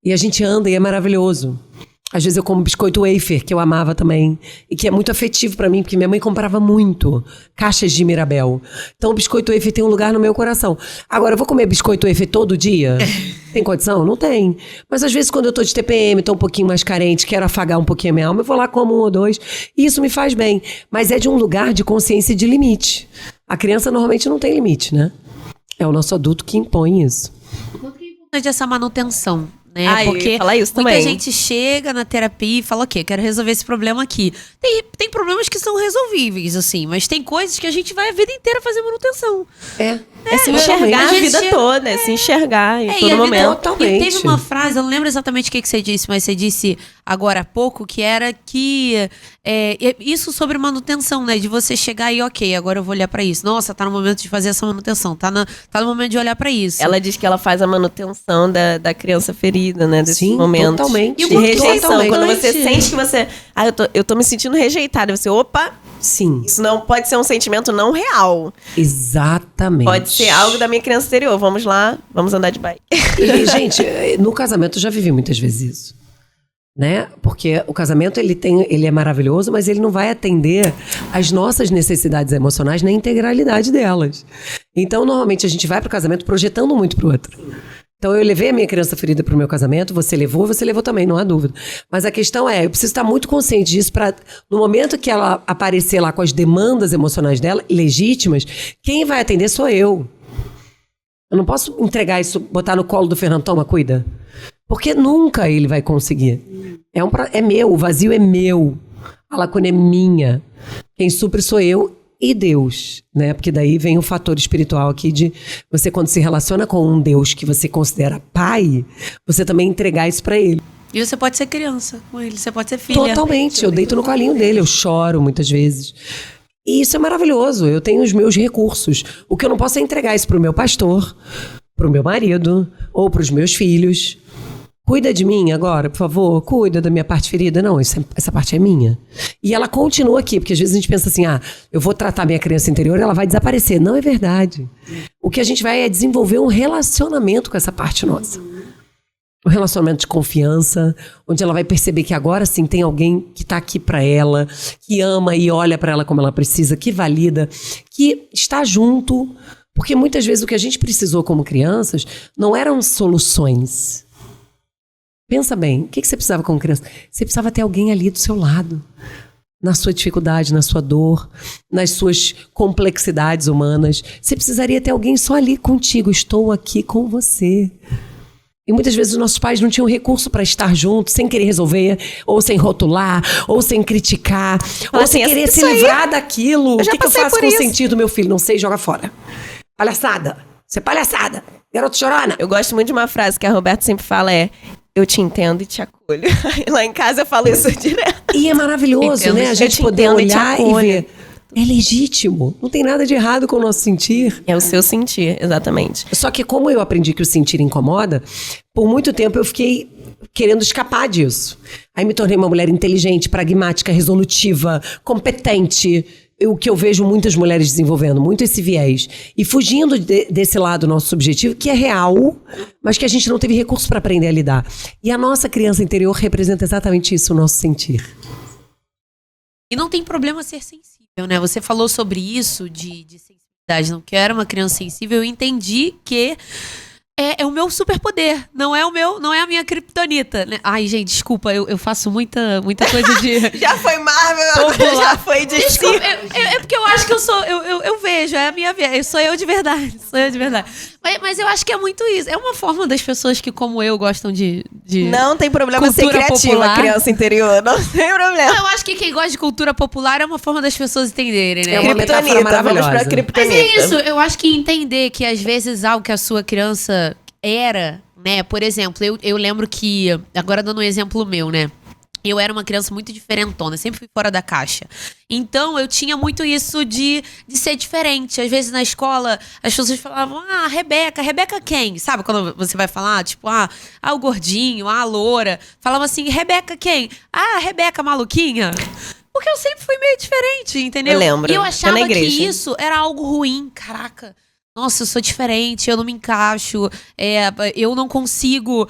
E a gente anda e é maravilhoso. Às vezes eu como biscoito wafer, que eu amava também. E que é muito afetivo pra mim, porque minha mãe comprava muito caixas de Mirabel. Então o biscoito wafer tem um lugar no meu coração. Agora, eu vou comer biscoito wafer todo dia? Tem condição? Não tem. Mas às vezes quando eu tô de TPM, tô um pouquinho mais carente, quero afagar um pouquinho a minha alma, eu vou lá, como 1 ou 2. E isso me faz bem. Mas é de um lugar de consciência e de limite. A criança normalmente não tem limite, né? É o nosso adulto que impõe isso. Quanto que é importante essa manutenção? Né? Ah, eu ia porque falar isso muita também. gente chega na terapia e fala, ok, quero resolver esse problema aqui. Tem problemas que são resolvíveis, assim, mas tem coisas que a gente vai a vida inteira fazer manutenção. É se enxergar a a gente vida toda, é se enxergar em E todo a momento. vida- Totalmente. E teve uma frase, eu não lembro exatamente o que você disse, mas você disse agora há pouco, que era que isso sobre manutenção, né? De você chegar e, ok, agora eu vou olhar pra isso. Nossa, tá no momento de fazer essa manutenção, tá no momento de olhar pra isso. Ela diz que ela faz a manutenção da criança ferida, né? Desses Sim, momentos totalmente. de rejeição. Totalmente. Quando você sente que você... eu tô me sentindo rejeitada. Você, opa, Sim, isso não pode ser um sentimento não real. exatamente. Pode ser algo da minha criança interior. Vamos lá, vamos andar de bike. E, gente, no casamento eu já vivi muitas vezes isso. Né? Porque o casamento ele é maravilhoso, mas ele não vai atender às nossas necessidades emocionais na integralidade delas. Então, normalmente a gente vai pro casamento projetando muito pro outro. Então, eu levei a minha criança ferida pro meu casamento, você levou também, não há dúvida. Mas a questão eu preciso estar muito consciente disso para, no momento que ela aparecer lá com as demandas emocionais dela, legítimas, quem vai atender sou eu. Eu não posso entregar isso, botar no colo do Fernando, toma, cuida. Porque nunca ele vai conseguir. É meu, o vazio é meu. A lacuna é minha. Quem supre sou eu e Deus, né? Porque daí vem o fator espiritual aqui de você, quando se relaciona com um Deus que você considera pai, você também entregar isso pra ele. E você pode ser criança com ele, você pode ser filha. Totalmente. Eu deito no colinho dele, eu choro muitas vezes. E isso é maravilhoso. Eu tenho os meus recursos. O que eu não posso é entregar isso pro meu pastor, pro meu marido ou pros meus filhos. Cuida de mim agora, por favor, cuida da minha parte ferida. Não, essa parte é minha. E ela continua aqui, porque às vezes a gente pensa assim, eu vou tratar minha criança interior, ela vai desaparecer. Não é verdade. O que a gente vai é desenvolver um relacionamento com essa parte nossa. Um relacionamento de confiança, onde ela vai perceber que agora sim tem alguém que está aqui para ela, que ama e olha para ela como ela precisa, que valida, que está junto. Porque muitas vezes o que a gente precisou como crianças não eram soluções. Pensa bem, o que você precisava como criança? Você precisava ter alguém ali do seu lado. Na sua dificuldade, na sua dor, nas suas complexidades humanas. Você precisaria ter alguém só ali contigo. Estou aqui com você. E muitas vezes os nossos pais não tinham recurso para estar juntos, sem querer resolver, ou sem rotular, ou sem criticar, ou assim, sem querer se isso aí, livrar daquilo. O já que eu passei faço por com o isso. sentido, meu filho? Não sei, joga fora. Palhaçada. Você é palhaçada. Garoto chorona. Eu gosto muito de uma frase que a Roberta sempre fala, eu te entendo e te acolho. Lá em casa eu falo isso direto. E é maravilhoso, Entendo, né? A eu gente te poder entendo e te olhar e acolho. ver. É legítimo. Não tem nada de errado com o nosso sentir. É o seu sentir, exatamente. Só que como eu aprendi que o sentir incomoda, por muito tempo eu fiquei querendo escapar disso. Aí me tornei uma mulher inteligente, pragmática, resolutiva, competente. O que eu vejo muitas mulheres desenvolvendo, muito esse viés. E fugindo desse lado nosso subjetivo, que é real, mas que a gente não teve recurso para aprender a lidar. E a nossa criança interior representa exatamente isso, o nosso sentir. E não tem problema ser sensível, né? Você falou sobre isso de sensibilidade, não que eu era uma criança sensível, eu entendi que é o meu superpoder, não é a minha criptonita, né? Ai, gente, desculpa, eu faço muita coisa de Já foi Marvel, Popular. já foi de Desculpa, é porque eu acho que eu vejo, é a minha vida, sou eu de verdade. Mas eu acho que é muito isso. É uma forma das pessoas que, como eu, gostam de Não tem problema ser Cultura criativa, popular. criança interior. Não tem problema. Eu acho que quem gosta de cultura popular é uma forma das pessoas entenderem, né? É uma metáfora Kryptonita, vamos maravilhosa. pra Mas Kryptonita. é isso, eu acho que entender que às vezes algo que a sua criança era, né? Por exemplo, eu lembro que, agora dando um exemplo meu, né? Eu era uma criança muito diferentona, sempre fui fora da caixa. Então, eu tinha muito isso de ser diferente. Às vezes, na escola, as pessoas falavam, Rebeca quem? Sabe quando você vai falar, tipo, o gordinho, a loura. Falava assim, Rebeca quem? Rebeca maluquinha. Porque eu sempre fui meio diferente, entendeu? Eu lembro, E eu na achava que igreja. isso era algo ruim, caraca. Nossa, eu sou diferente, eu não me encaixo, eu não consigo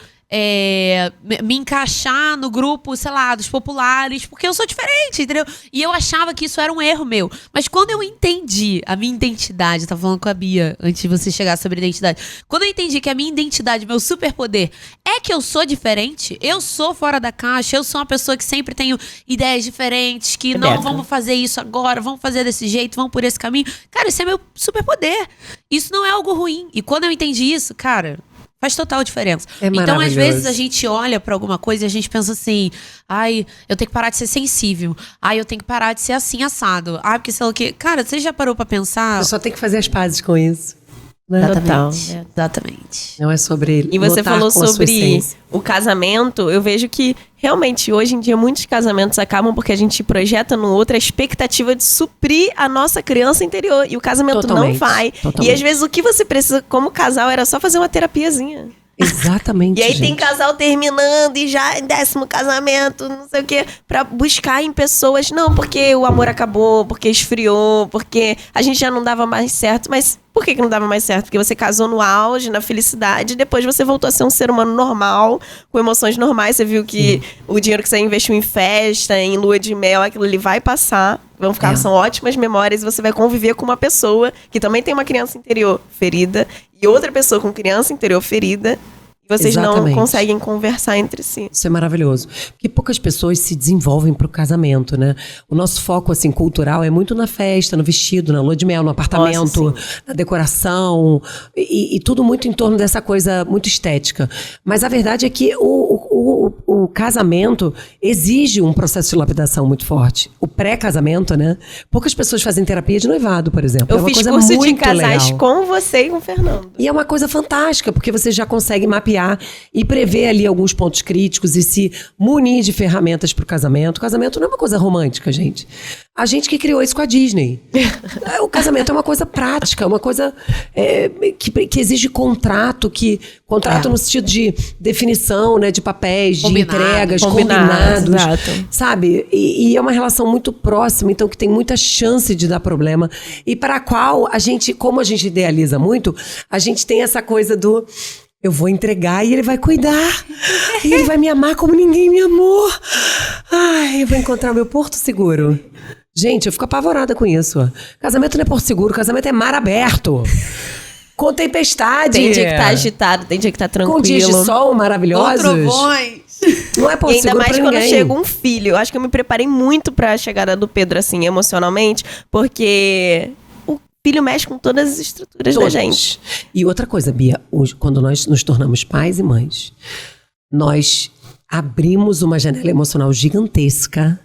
me encaixar no grupo, sei lá, dos populares, porque eu sou diferente, entendeu? E eu achava que isso era um erro meu. Mas quando eu entendi a minha identidade, eu tava falando com a Bia antes de você chegar sobre identidade. Quando eu entendi que a minha identidade, meu superpoder, é que eu sou diferente, eu sou fora da caixa, eu sou uma pessoa que sempre tenho ideias diferentes, que não, vamos fazer isso agora, vamos fazer desse jeito, vamos por esse caminho. Cara, isso é meu superpoder. Isso não é algo ruim. E quando eu entendi isso, cara, faz total diferença. Então, às vezes, a gente olha pra alguma coisa e a gente pensa assim, ai, eu tenho que parar de ser sensível. Ai, eu tenho que parar de ser assim, assado. Ai, porque sei lá o quê. Cara, você já parou pra pensar? Você só tem que fazer as pazes com isso. Exatamente. Não é sobre E você falou sobre o o casamento. Eu vejo que realmente hoje em dia muitos casamentos acabam porque a gente projeta no outro a expectativa de suprir a nossa criança interior. E o casamento não vai. E às vezes o que você precisa como casal era só fazer uma terapiazinha. Exatamente. E aí gente. tem casal terminando e já em 10º casamento, não sei o quê, pra buscar em pessoas, não, porque o amor acabou, porque esfriou, porque a gente já não dava mais certo. Mas por que não dava mais certo? Porque você casou no auge, na felicidade, e depois você voltou a ser um ser humano normal, com emoções normais. Você viu que o dinheiro que você investiu em festa, em lua de mel, aquilo ali vai passar. Vão ficar, são ótimas memórias, e você vai conviver com uma pessoa que também tem uma criança interior ferida e outra pessoa com criança interior ferida. E vocês não conseguem conversar entre si. Isso é maravilhoso. Porque poucas pessoas se desenvolvem pro casamento, né? O nosso foco, assim, cultural é muito na festa, no vestido, na lua de mel, no apartamento, na decoração. E tudo muito em torno dessa coisa muito estética. Mas a verdade é que o casamento exige um processo de lapidação muito forte. O pré-casamento, né? Poucas pessoas fazem terapia de noivado, por exemplo. Eu fiz curso de casais com você e com o Fernando. E é uma coisa fantástica, porque você já consegue mapear e prever ali alguns pontos críticos e se munir de ferramentas para o casamento. O casamento não é uma coisa romântica, gente. A gente que criou isso com a Disney. O casamento é uma coisa prática, uma coisa que exige contrato, no sentido de definição, né, de papéis, de entregas, combinados, sabe? E é uma relação muito próxima, então que tem muita chance de dar problema e para a qual a gente, como a gente idealiza muito, a gente tem essa coisa do eu vou entregar e ele vai cuidar. E ele vai me amar como ninguém me amou. Ai, eu vou encontrar o meu porto seguro. Gente, eu fico apavorada com isso. Casamento não é porto seguro, casamento é mar aberto. Com tempestade. Tem dia que tá agitado, tem dia que tá tranquilo. Com dias de sol maravilhosos. Com trovões. Não é porto seguro pra ninguém. Ainda mais quando chega um filho. Eu acho que eu me preparei muito pra chegada do Pedro, assim, emocionalmente. Porque filho mexe com todas as estruturas da gente. E outra coisa, Bia, quando nós nos tornamos pais e mães, nós abrimos uma janela emocional gigantesca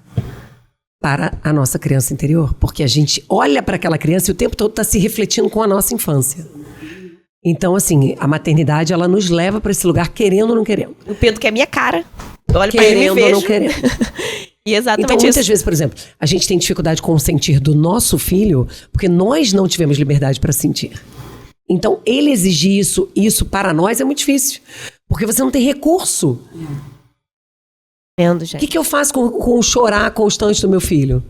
para a nossa criança interior. Porque a gente olha para aquela criança e o tempo todo está se refletindo com a nossa infância. Então, assim, a maternidade, ela nos leva para esse lugar querendo ou não querendo. O Pedro que é minha cara. Olha para ele e vejo. Ou não querendo. E exatamente então, muitas vezes, por exemplo, a gente tem dificuldade com o sentir do nosso filho porque nós não tivemos liberdade para sentir. Então, ele exigir isso para nós é muito difícil. Porque você não tem recurso. Vendo, gente. O que eu faço com o chorar constante do meu filho?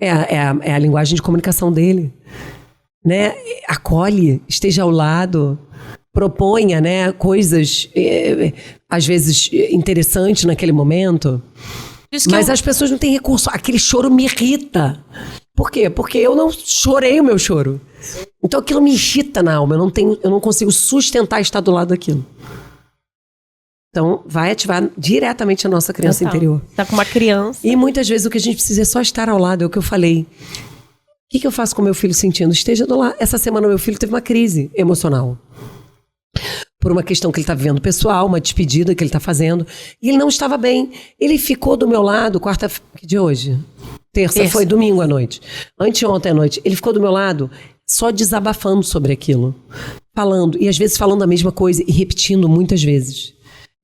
É a linguagem de comunicação dele. Né? Acolhe, esteja ao lado, proponha, né, coisas, às vezes, interessantes naquele momento. Mas as pessoas não têm recurso. Aquele choro me irrita. Por quê? Porque eu não chorei o meu choro. Então aquilo me irrita na alma. Eu não consigo sustentar estar do lado daquilo. Então vai ativar diretamente a nossa criança interior. Tá com uma criança. E muitas vezes o que a gente precisa é só estar ao lado. É o que eu falei. O que eu faço com o meu filho sentindo? Esteja do lado. Essa semana meu filho teve uma crise emocional. Por uma questão que ele está vivendo pessoal, uma despedida que ele está fazendo. E ele não estava bem. Ele ficou do meu lado, que dia é hoje? Terça, foi domingo à noite. Anteontem à noite. Ele ficou do meu lado só desabafando sobre aquilo. Falando, e às vezes falando a mesma coisa e repetindo muitas vezes.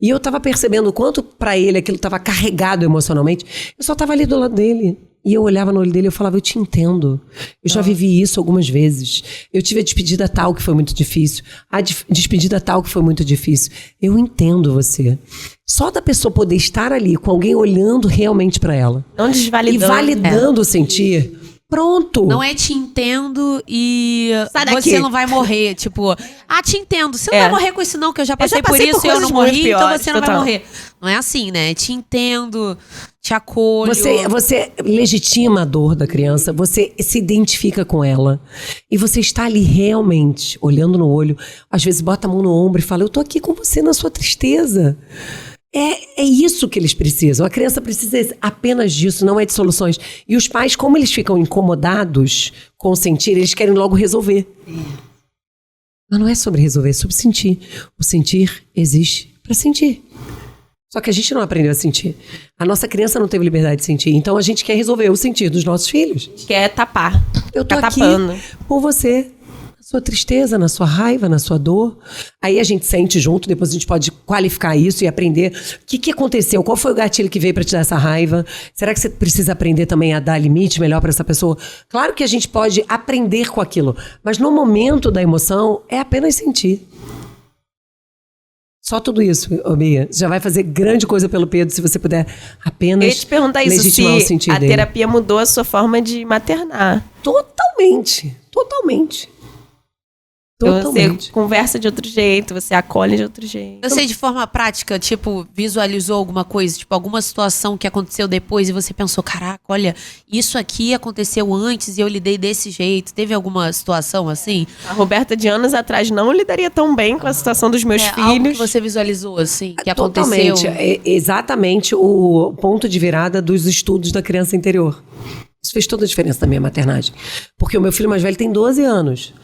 E eu estava percebendo o quanto para ele aquilo estava carregado emocionalmente. Eu só estava ali do lado dele. E eu olhava no olho dele e eu falava, eu te entendo. Eu já vivi isso algumas vezes. Eu tive a despedida tal que foi muito difícil. A despedida tal que foi muito difícil. Eu entendo você. Só da pessoa poder estar ali com alguém olhando realmente para ela. Não desvalidando. E validando o sentir. Pronto. Não é te entendo e Sai daqui. você não vai morrer. Tipo, te entendo. Você não vai morrer com isso não, que eu já passei, por passei por isso e eu não coisas muito morri, então piores, você não vai total. morrer. Não é assim, né? Te entendo, te acolho. Você legitima a dor da criança, você se identifica com ela. E você está ali realmente, olhando no olho, às vezes bota a mão no ombro e fala, eu tô aqui com você na sua tristeza. É isso que eles precisam. A criança precisa apenas disso, não é de soluções. E os pais, como eles ficam incomodados com o sentir, eles querem logo resolver. Mas não é sobre resolver, é sobre sentir. O sentir existe para sentir. Só que a gente não aprendeu a sentir. A nossa criança não teve liberdade de sentir. Então a gente quer resolver o sentir dos nossos filhos. Quer tapar. Eu tô Ficar aqui tapando. por você. Na sua tristeza, na sua raiva, na sua dor. Aí a gente sente junto, depois a gente pode qualificar isso e aprender o que aconteceu, qual foi o gatilho que veio para te dar essa raiva. Será que você precisa aprender também a dar limite melhor para essa pessoa? Claro que a gente pode aprender com aquilo, mas no momento da emoção é apenas sentir. Só tudo isso, ô Bia. Já vai fazer grande coisa pelo Pedro se você puder apenas Eu ia te perguntar isso, legitimar o se sentir a dele. terapia mudou a sua forma de maternar. Totalmente. Você conversa de outro jeito, você acolhe de outro jeito. Eu sei de forma prática, tipo, visualizou alguma coisa, tipo, alguma situação que aconteceu depois e você pensou, caraca, olha, isso aqui aconteceu antes e eu lidei desse jeito. Teve alguma situação assim? A Roberta de anos atrás não lidaria tão bem com a situação dos meus Algo que filhos. você visualizou, assim, que Totalmente. aconteceu? É exatamente o ponto de virada dos estudos da criança interior. Isso fez toda a diferença na minha maternagem. Porque o meu filho mais velho tem 12 anos.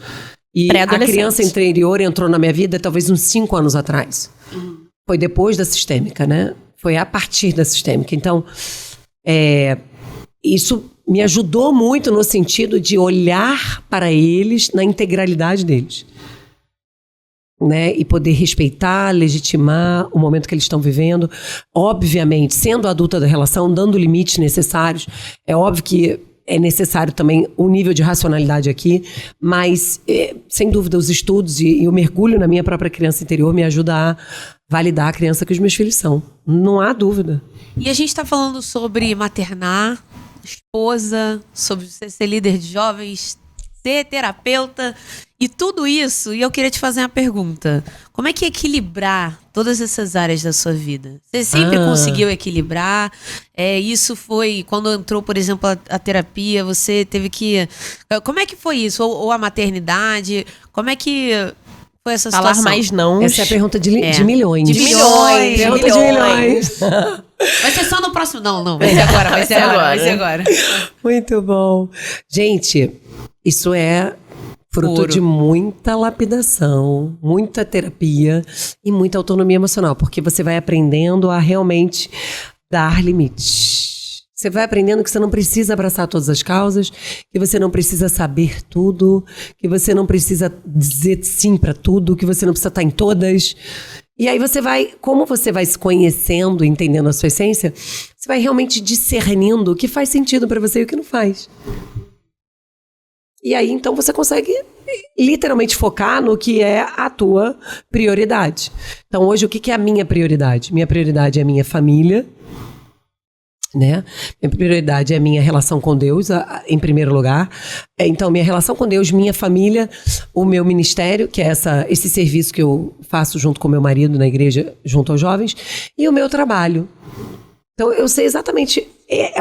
E a Pré-adolescente. criança interior entrou na minha vida talvez uns 5 anos atrás. Foi depois da sistêmica, né? Foi a partir da sistêmica. Então, isso me ajudou muito no sentido de olhar para eles na integralidade deles. Né? E poder respeitar, legitimar o momento que eles estão vivendo. Obviamente, sendo adulta da relação, dando limites necessários. É óbvio que é necessário também um nível de racionalidade aqui, mas, sem dúvida, os estudos e o mergulho na minha própria criança interior me ajuda a validar a criança que os meus filhos são. Não há dúvida. E a gente tá falando sobre maternar, esposa, sobre você ser líder de jovens, ser terapeuta e tudo isso. E eu queria te fazer uma pergunta. Como é que é equilibrar todas essas áreas da sua vida? Você sempre conseguiu equilibrar? Isso foi, quando entrou, por exemplo, a terapia, você teve que... Como é que foi isso? Ou a maternidade? Como é que foi essa Falar situação? mais não. Essa é a pergunta de milhões. De milhões. Pergunta de milhões. Vai ser só no próximo? Não. Vai ser agora, vai ser agora, vai ser agora. Muito bom. Gente, isso é fruto Ouro. de muita lapidação, muita terapia e muita autonomia emocional, porque você vai aprendendo a realmente dar limites. Você vai aprendendo que você não precisa abraçar todas as causas, que você não precisa saber tudo, que você não precisa dizer sim para tudo, que você não precisa estar em todas. E aí você vai, como você vai se conhecendo, entendendo a sua essência, você vai realmente discernindo o que faz sentido para você e o que não faz. E aí, então, você consegue literalmente focar no que é a tua prioridade. Então, hoje, o que é a minha prioridade? Minha prioridade é a minha família, né? Minha prioridade é a minha relação com Deus, em primeiro lugar. Então, minha relação com Deus, minha família, o meu ministério, que é esse serviço que eu faço junto com meu marido na igreja, junto aos jovens, e o meu trabalho. Então, eu sei exatamente,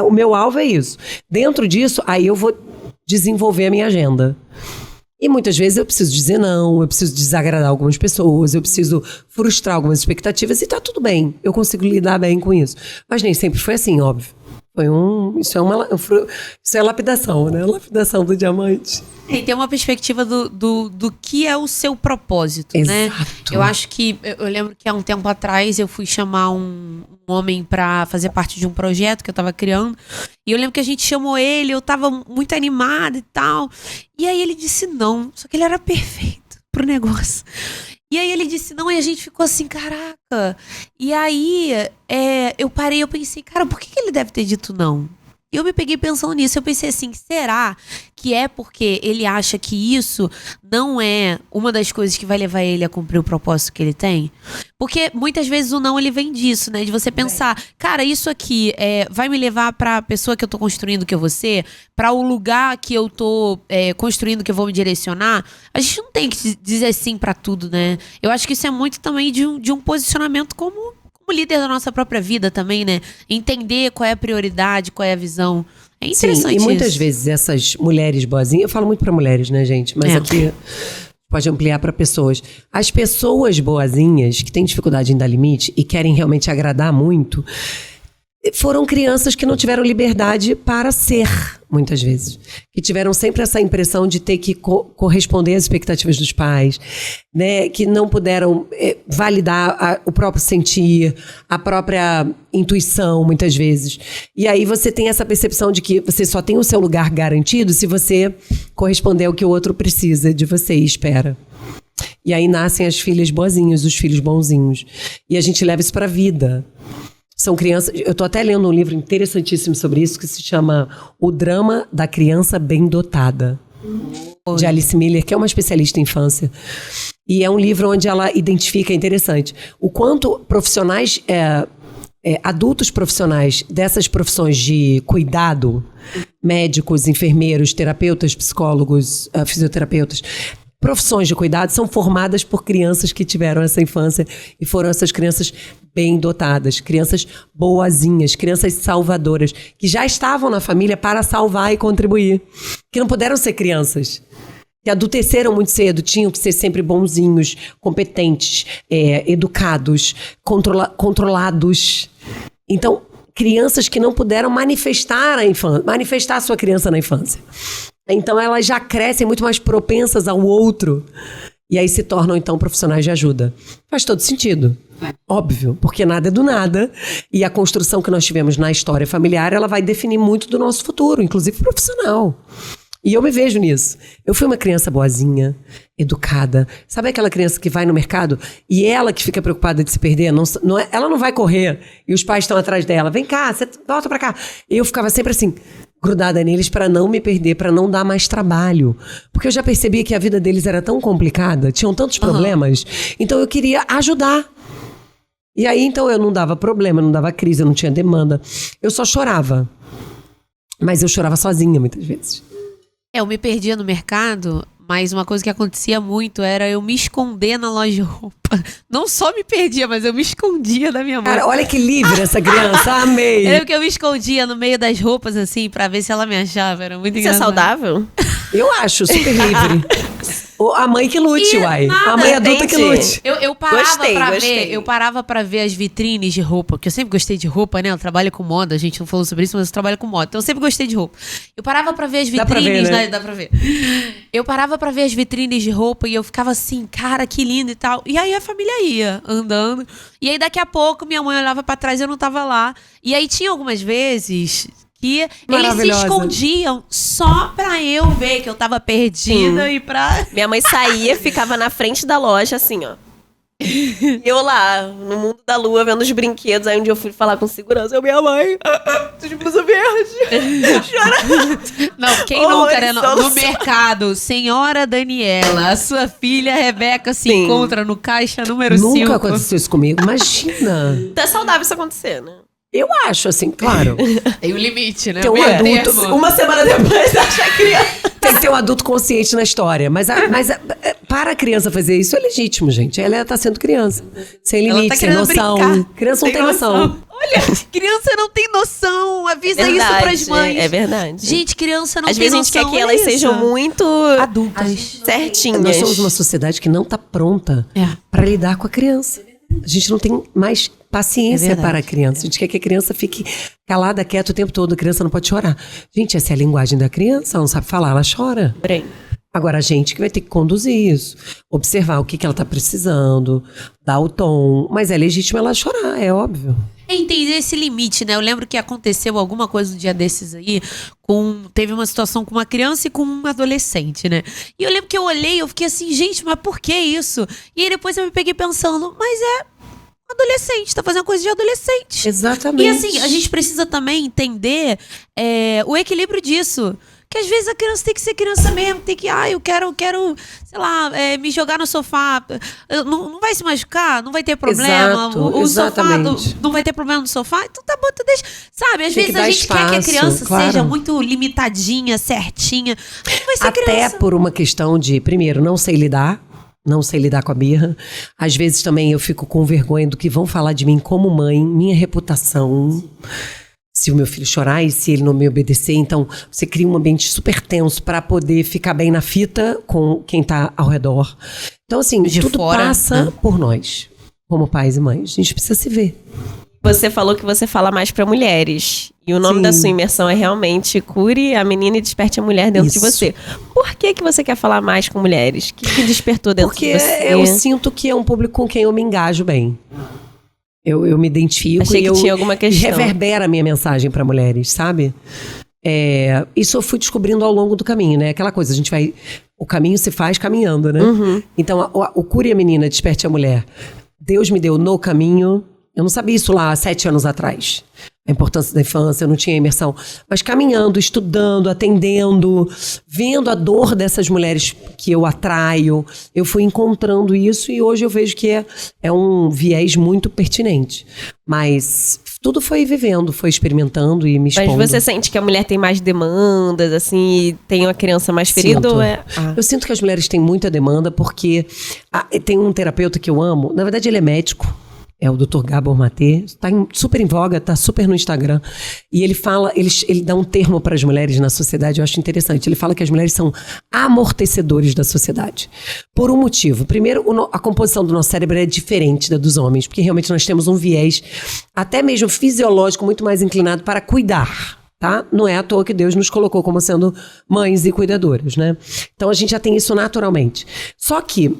o meu alvo é isso. Dentro disso, aí eu vou desenvolver a minha agenda. E muitas vezes eu preciso dizer não, eu preciso desagradar algumas pessoas, eu preciso frustrar algumas expectativas e tá tudo bem. Eu consigo lidar bem com isso. Mas nem sempre foi assim, óbvio. Isso é lapidação, né? Lapidação do diamante. E tem uma perspectiva do que é o seu propósito, né? Exato. Eu acho que, eu lembro que há um tempo atrás eu fui chamar um homem pra fazer parte de um projeto que eu tava criando. E eu lembro que a gente chamou ele, eu tava muito animada e tal. E aí ele disse não, só que ele era perfeito pro negócio. E aí ele disse não, e a gente ficou assim, caraca. E aí eu parei, eu pensei, cara, por que ele deve ter dito não? E eu me peguei pensando nisso. Eu pensei assim, será que é porque ele acha que isso não é uma das coisas que vai levar ele a cumprir o propósito que ele tem? Porque muitas vezes o não, ele vem disso, né? De você pensar, cara, isso aqui vai me levar pra pessoa que eu tô construindo que eu vou ser, pra o lugar que eu tô construindo que eu vou me direcionar. A gente não tem que dizer sim pra tudo, né? Eu acho que isso é muito também de um posicionamento como líder da nossa própria vida também, né? Entender qual é a prioridade, qual é a visão. É interessante. Sim, e muitas isso. vezes essas mulheres boazinhas, eu falo muito pra mulheres, né, gente? Mas aqui pode ampliar pra pessoas. As pessoas boazinhas que têm dificuldade em dar limite e querem realmente agradar muito, foram crianças que não tiveram liberdade para ser, muitas vezes. Que tiveram sempre essa impressão de ter que corresponder às expectativas dos pais, né? Que não puderam validar o próprio sentir, a própria intuição, muitas vezes. E aí você tem essa percepção de que você só tem o seu lugar garantido se você corresponder ao que o outro precisa de você e espera. E aí nascem as filhas boazinhas, os filhos bonzinhos. E a gente leva isso para a vida. São crianças... Eu estou até lendo um livro interessantíssimo sobre isso, que se chama O Drama da Criança Bem Dotada, de Alice Miller, que é uma especialista em infância. E é um livro onde ela identifica, interessante, o quanto profissionais... adultos profissionais dessas profissões de cuidado, médicos, enfermeiros, terapeutas, psicólogos, fisioterapeutas... Profissões de cuidado são formadas por crianças que tiveram essa infância e foram essas crianças bem dotadas, crianças boazinhas, crianças salvadoras, que já estavam na família para salvar e contribuir, que não puderam ser crianças, que adulteceram muito cedo, tinham que ser sempre bonzinhos, competentes, educados, controlados. Então, crianças que não puderam manifestar a sua criança na infância. Então elas já crescem muito mais propensas ao outro. E aí se tornam, então, profissionais de ajuda. Faz todo sentido. Óbvio, porque nada é do nada. E a construção que nós tivemos na história familiar, ela vai definir muito do nosso futuro, inclusive profissional. E eu me vejo nisso. Eu fui uma criança boazinha, educada. Sabe aquela criança que vai no mercado e ela que fica preocupada de se perder? Ela não vai correr e os pais estão atrás dela. Vem cá, você volta pra cá. E eu ficava sempre assim... grudada neles para não me perder, para não dar mais trabalho. Porque eu já percebi que a vida deles era tão complicada, tinham tantos problemas, então eu queria ajudar. E aí, então, eu não dava problema, não dava crise, eu não tinha demanda. Eu só chorava. Mas eu chorava sozinha, muitas vezes. Eu me perdia no mercado, mas uma coisa que acontecia muito era eu me esconder na loja de roupa. Não só me perdia, mas eu me escondia da minha mãe. Cara, olha que livre essa criança, amei. Eu que eu me escondia no meio das roupas, assim, pra ver se ela me achava. Era muito engraçado. Isso é saudável? Eu acho, super livre. A mãe que lute, uai. nada, A mãe adulta que lute. Eu parava Gostei, pra gostei. ver, eu parava pra ver as vitrines de roupa, porque eu sempre gostei de roupa, né? Eu trabalho com moda, a gente não falou sobre isso, mas eu trabalho com moda. Então eu sempre gostei de roupa. Eu parava pra ver as vitrines, Dá pra ver, né? Dá pra ver. Eu parava pra ver as vitrines de roupa e eu ficava assim, cara, que lindo e tal. E aí a família ia andando. E aí daqui a pouco minha mãe olhava pra trás e eu não tava lá. E aí tinha algumas vezes que eles se escondiam só pra eu ver que eu tava perdida e pra... Minha mãe saía, ficava na frente da loja, assim, ó. E eu lá, no mundo da lua, vendo os brinquedos. Aí um dia eu fui falar com segurança. Minha mãe, de blusa verde. Chorando. Não, quem Oh, nunca, né? No solução. mercado, senhora Daniela, a sua filha Rebeca se Sim. encontra no caixa número 5. Nunca aconteceu isso comigo. Imagina. Então é saudável isso acontecer, né? Eu acho, assim, claro. Tem um limite, né? Tem um Meio adulto, termo. Uma semana depois, acha a criança. Tem que ter um adulto consciente na história. Mas para a criança fazer isso é legítimo, gente. Ela tá sendo criança. Sem Ela limite, tá sem querendo noção. brincar. Criança não tem noção. Olha, criança não tem noção. Avisa isso Verdade, pras mães. É verdade. Gente, criança não Às tem vezes a gente noção. quer que olha elas isso. sejam muito adultas. certinhas. Nós somos uma sociedade que não tá pronta para lidar com a criança. A gente não tem mais paciência verdade. para a criança. A gente quer que a criança fique calada, quieta o tempo todo. A criança não pode chorar. Gente, essa é a linguagem da criança. Ela não sabe falar, ela chora. Porém, Agora, a gente que vai ter que conduzir isso. Observar o que ela tá precisando, dar o tom. Mas é legítimo ela chorar, é óbvio. Entender esse limite, né? Eu lembro que aconteceu alguma coisa um dia desses aí, teve uma situação com uma criança e com um adolescente, né? E eu lembro que eu olhei e eu fiquei assim, gente, mas por que isso? E aí depois eu me peguei pensando, mas adolescente, tá fazendo coisa de adolescente. Exatamente. E assim, a gente precisa também entender o equilíbrio disso. Que às vezes a criança tem que ser criança mesmo, tem que, eu quero, sei lá, me jogar no sofá. Não vai se machucar, não vai ter problema. Exato, o sofá exatamente. não vai ter problema no sofá, então tá bom, tu deixa. Sabe, às Tem vezes que a dar gente quer que a espaço, criança claro. seja muito limitadinha, certinha. Não vai ser Até criança. por uma questão de, primeiro, não sei lidar com a birra. Às vezes também eu fico com vergonha do que vão falar de mim como mãe, minha reputação. Se o meu filho chorar e se ele não me obedecer, então você cria um ambiente super tenso para poder ficar bem na fita com quem tá ao redor. Então assim, De tudo fora, passa né? por nós, como pais e mães. A gente precisa se ver. Você falou que você fala mais pra mulheres. E o nome Sim. da sua imersão é realmente Cure a Menina e Desperte a Mulher dentro de Isso. você. Por que você quer falar mais com mulheres? O que despertou dentro Porque de você? eu sinto que é um público com quem eu me engajo bem. Eu me identifico Achei e que eu tinha alguma questão. reverbera a minha mensagem para mulheres, sabe? Isso eu fui descobrindo ao longo do caminho, né? Aquela coisa, o caminho se faz caminhando, né? Uhum. Então, o Cure a Menina, Desperte a Mulher. Deus me deu no caminho. Eu não sabia isso lá há 7 anos atrás. A importância da infância, eu não tinha imersão. Mas caminhando, estudando, atendendo, vendo a dor dessas mulheres que eu atraio, eu fui encontrando isso e hoje eu vejo que é um viés muito pertinente. Mas tudo foi vivendo, foi experimentando e me expondo. Mas você sente que a mulher tem mais demandas, assim, e tem uma criança mais ferida? Sinto. Ou é... Ah. Eu sinto que as mulheres têm muita demanda porque tem um terapeuta que eu amo, na verdade ele é médico, é o Dr. Gabor Maté, está super em voga, está super no Instagram, e ele fala, ele dá um termo para as mulheres na sociedade, eu acho interessante, ele fala que as mulheres são amortecedores da sociedade, por um motivo. Primeiro, a composição do nosso cérebro é diferente da dos homens, porque realmente nós temos um viés, até mesmo fisiológico, muito mais inclinado para cuidar. Tá? Não é à toa que Deus nos colocou como sendo mães e cuidadoras, né? Então a gente já tem isso naturalmente. Só que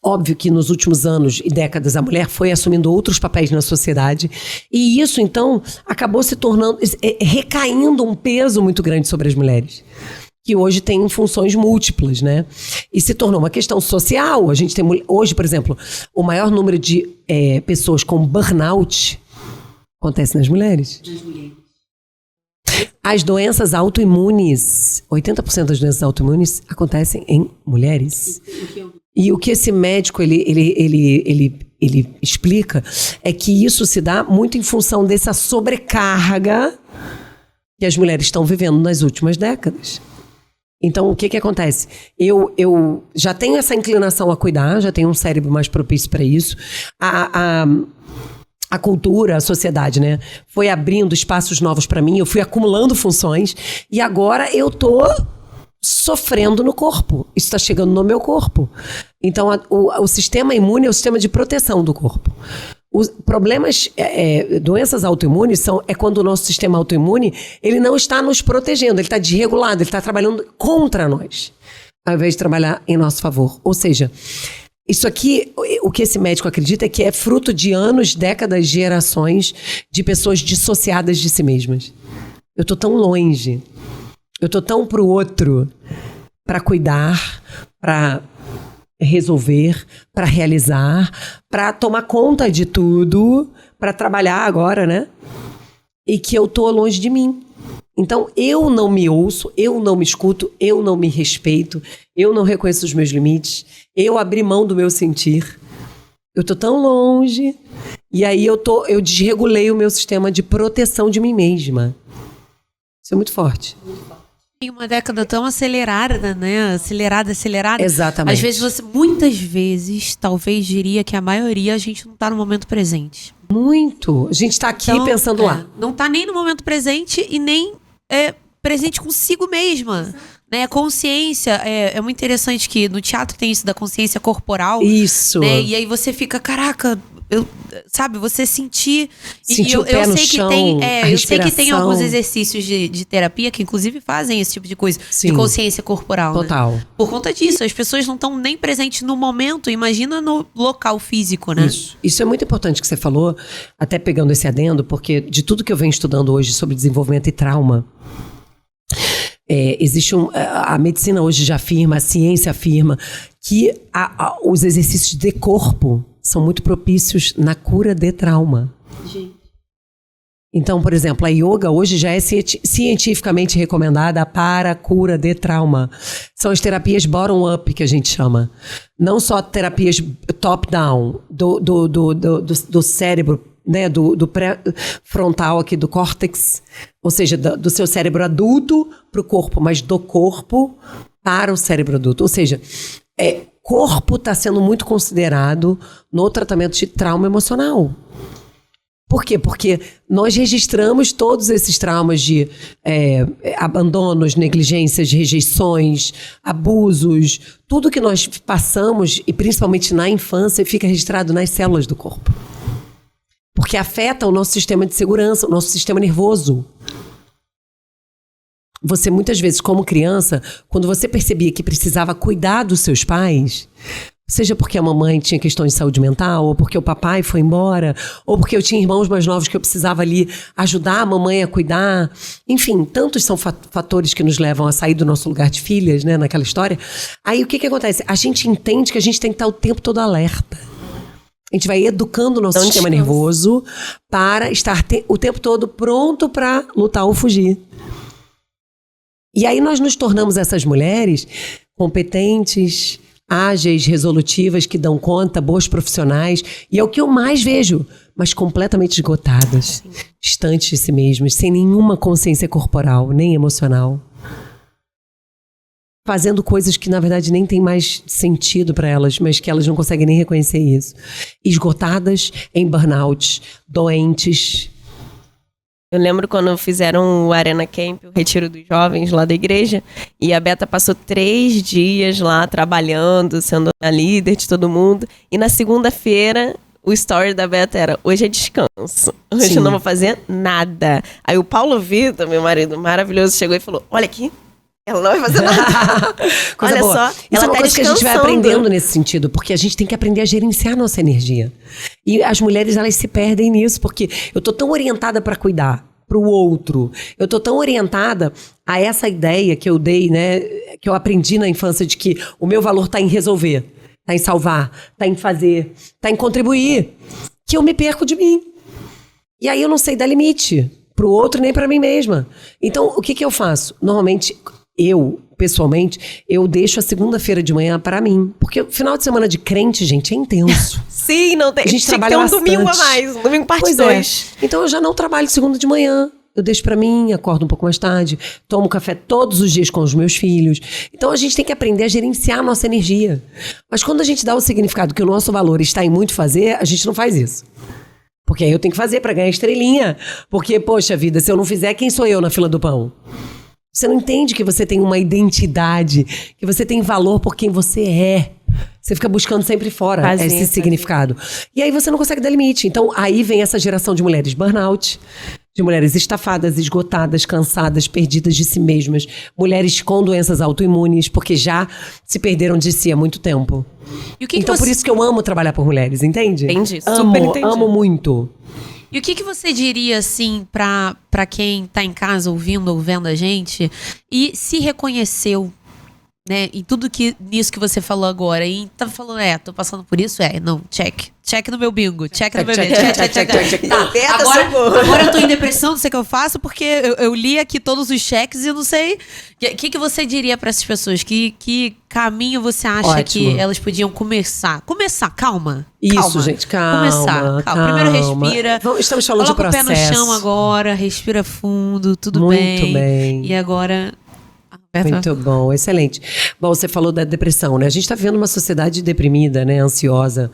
óbvio que nos últimos anos e décadas a mulher foi assumindo outros papéis na sociedade e isso, então, acabou se tornando, recaindo um peso muito grande sobre as mulheres, que hoje tem funções múltiplas, né? E se tornou uma questão social. A gente tem, hoje, por exemplo, o maior número de pessoas com burnout acontece nas mulheres. As doenças autoimunes, 80% das doenças autoimunes acontecem em mulheres. E o que esse médico ele explica é que isso se dá muito em função dessa sobrecarga que as mulheres estão vivendo nas últimas décadas. Então, o que acontece? Eu já tenho essa inclinação a cuidar, já tenho um cérebro mais propício para isso. A cultura, a sociedade, né, foi abrindo espaços novos para mim, eu fui acumulando funções e agora eu tô sofrendo no corpo. Isso está chegando no meu corpo. Então, o sistema imune é o sistema de proteção do corpo. Os problemas, doenças autoimunes é quando o nosso sistema autoimune ele não está nos protegendo, ele está desregulado, ele está trabalhando contra nós, ao invés de trabalhar em nosso favor. Ou seja, isso aqui, o que esse médico acredita é que é fruto de anos, décadas, gerações de pessoas dissociadas de si mesmas. Eu estou tão longe. Eu tô tão pro outro para cuidar, para resolver, para realizar, para tomar conta de tudo, para trabalhar agora, né? E que eu tô longe de mim. Então, eu não me ouço, eu não me escuto, eu não me respeito, eu não reconheço os meus limites, eu abri mão do meu sentir. Eu tô tão longe. E aí eu desregulei o meu sistema de proteção de mim mesma. Isso é muito forte. Em uma década tão acelerada, né? Acelerada. Exatamente. Às vezes muitas vezes, talvez diria que a maioria, a gente não tá no momento presente. Muito. A gente tá aqui Então, pensando lá. Não tá nem no momento presente e nem presente consigo mesma. Né? Consciência, é muito interessante que no teatro tem isso da consciência corporal. Isso. Né? E aí você fica, caraca, sabe, você sentir o pé no chão, eu sei que tem alguns respiração. exercícios de terapia que inclusive fazem esse tipo de coisa, Sim. de consciência corporal. Total. Né? Por conta disso, as pessoas não estão nem presentes no momento, imagina no local físico, né? Isso é muito importante que você falou, até pegando esse adendo, porque de tudo que eu venho estudando hoje sobre desenvolvimento e trauma, existe a medicina hoje já afirma, a ciência afirma que os exercícios de corpo são muito propícios na cura de trauma. Então, por exemplo, a yoga hoje já é cientificamente recomendada para a cura de trauma. São as terapias bottom-up que a gente chama. Não só terapias top-down, do cérebro, né, do pré-frontal aqui, do córtex, ou seja, do seu cérebro adulto para o corpo, mas do corpo para o cérebro adulto. Ou seja, corpo está sendo muito considerado no tratamento de trauma emocional. Por quê? Porque nós registramos todos esses traumas de abandonos, negligências, rejeições, abusos, tudo que nós passamos, e principalmente na infância, fica registrado nas células do corpo. Porque afeta o nosso sistema de segurança, o nosso sistema nervoso. Você, muitas vezes, como criança, quando você percebia que precisava cuidar dos seus pais, seja porque a mamãe tinha questões de saúde mental, ou porque o papai foi embora, ou porque eu tinha irmãos mais novos que eu precisava ali ajudar a mamãe a cuidar. Enfim, tantos são fatores que nos levam a sair do nosso lugar de filhas, né, naquela história. Aí o que acontece? A gente entende que a gente tem que estar o tempo todo alerta. A gente vai educando o nosso sistema nervoso para estar o tempo todo pronto para lutar ou fugir. E aí nós nos tornamos essas mulheres competentes, ágeis, resolutivas, que dão conta, boas profissionais. E é o que eu mais vejo, mas completamente esgotadas, distantes de si mesmas, sem nenhuma consciência corporal, nem emocional. Fazendo coisas que, na verdade, nem tem mais sentido para elas, mas que elas não conseguem nem reconhecer isso. Esgotadas, em burnout, doentes. Eu lembro quando fizeram o Arena Camp, o Retiro dos Jovens lá da igreja, e a Beta passou 3 dias lá trabalhando, sendo a líder de todo mundo, e na segunda-feira o story da Beta era: hoje é descanso, hoje eu não vou fazer nada. Aí o Paulo Vitor, meu marido maravilhoso, chegou e falou: olha aqui, ela não vai fazer nada. Olha boa. Só, isso ela é uma tá coisa que a gente vai aprendendo nesse sentido, porque a gente tem que aprender a gerenciar a nossa energia. E as mulheres, elas se perdem nisso, porque eu tô tão orientada para cuidar pro outro. Eu tô tão orientada a essa ideia que eu dei, né, que eu aprendi na infância, de que o meu valor tá em resolver, tá em salvar, tá em fazer, tá em contribuir, que eu me perco de mim. E aí eu não sei dar limite pro outro nem pra mim mesma. Então, o que eu faço? Normalmente, pessoalmente, eu deixo a segunda-feira de manhã para mim. Porque o final de semana de crente, gente, é intenso. Sim, não tem. A gente trabalha tem um domingo a mais, um domingo parte 2. Então eu já não trabalho segunda de manhã. Eu deixo para mim, acordo um pouco mais tarde, tomo café todos os dias com os meus filhos. Então a gente tem que aprender a gerenciar a nossa energia. Mas quando a gente dá o significado que o nosso valor está em muito fazer, a gente não faz isso. Porque aí eu tenho que fazer para ganhar estrelinha. Porque, poxa vida, se eu não fizer, quem sou eu na fila do pão? Você não entende que você tem uma identidade, que você tem valor por quem você é. Você fica buscando sempre fora esse significado. E aí você não consegue dar limite. Então aí vem essa geração de mulheres burnout, de mulheres estafadas, esgotadas, cansadas, perdidas de si mesmas. Mulheres com doenças autoimunes, porque já se perderam de si há muito tempo. E o que então por isso que eu amo trabalhar por mulheres, entende? Entendi, super entendi. Amo muito. E o que você diria, assim, pra quem tá em casa ouvindo ou vendo a gente e se reconheceu, né, em tudo nisso que você falou agora, e tá falando, tô passando por isso, não, check no meu bingo, check no meu bingo, check. Tá, agora eu tô em depressão, não sei o que eu faço, porque eu li aqui todos os cheques e eu não sei. O que você diria pra essas pessoas? Que caminho você acha que elas podiam começar? Calma. Isso, gente, calma. Primeiro respira. Estamos falando de processo. Coloca o pé no chão agora, respira fundo, tudo bem. Muito bem. E agora... Muito bom, excelente. Bom, você falou da depressão, né? A gente tá vivendo uma sociedade deprimida, né? Ansiosa.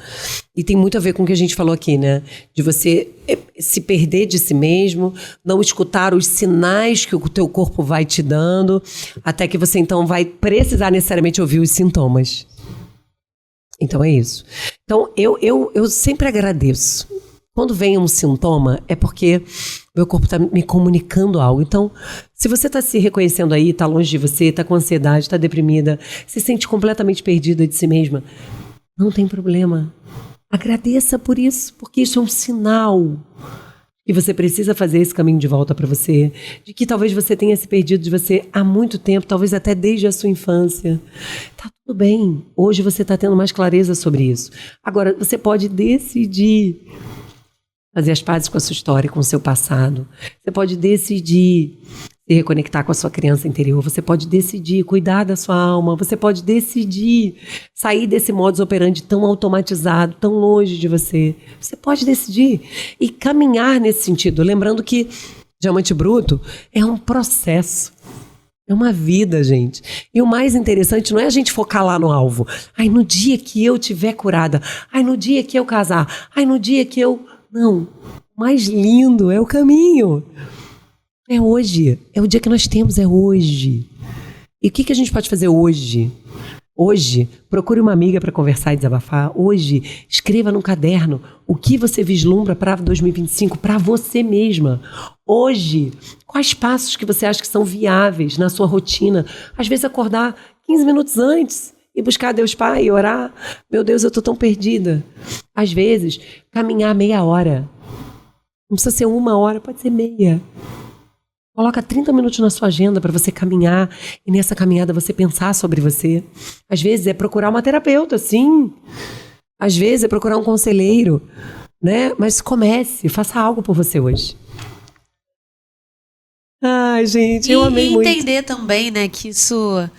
E tem muito a ver com o que a gente falou aqui, né? De você se perder de si mesmo, não escutar os sinais que o teu corpo vai te dando, até que você então vai precisar necessariamente ouvir os sintomas. Então é isso. Então eu sempre agradeço. Quando vem um sintoma, é porque meu corpo está me comunicando algo. Então, se você está se reconhecendo aí, está longe de você, está com ansiedade, está deprimida, se sente completamente perdida de si mesma, não tem problema. Agradeça por isso, porque isso é um sinal que você precisa fazer esse caminho de volta para você, de que talvez você tenha se perdido de você há muito tempo, talvez até desde a sua infância. Tá tudo bem. Hoje você está tendo mais clareza sobre isso. Agora, você pode decidir fazer as pazes com a sua história, com o seu passado. Você pode decidir se reconectar com a sua criança interior. Você pode decidir cuidar da sua alma. Você pode decidir sair desse modus operandi tão automatizado, tão longe de você. Você pode decidir e caminhar nesse sentido. Lembrando que Diamante Bruto é um processo. É uma vida, gente. E o mais interessante não é a gente focar lá no alvo. Ai, no dia que eu estiver curada. Ai, no dia que eu casar. Ai, no dia que eu... Não. O mais lindo é o caminho. É hoje. É o dia que nós temos, é hoje. E o que a gente pode fazer hoje? Hoje, procure uma amiga para conversar e desabafar. Hoje, escreva num caderno o que você vislumbra para 2025, para você mesma. Hoje, quais passos que você acha que são viáveis na sua rotina? Às vezes acordar 15 minutos antes e buscar Deus Pai e orar. Meu Deus, eu estou tão perdida. Às vezes, caminhar meia hora. Não precisa ser 1 hora, pode ser meia. Coloca 30 minutos na sua agenda para você caminhar e nessa caminhada você pensar sobre você. Às vezes é procurar uma terapeuta, sim. Às vezes é procurar um conselheiro, né? Mas comece, faça algo por você hoje. Ai, gente, eu amei muito. E entender também, né, que isso...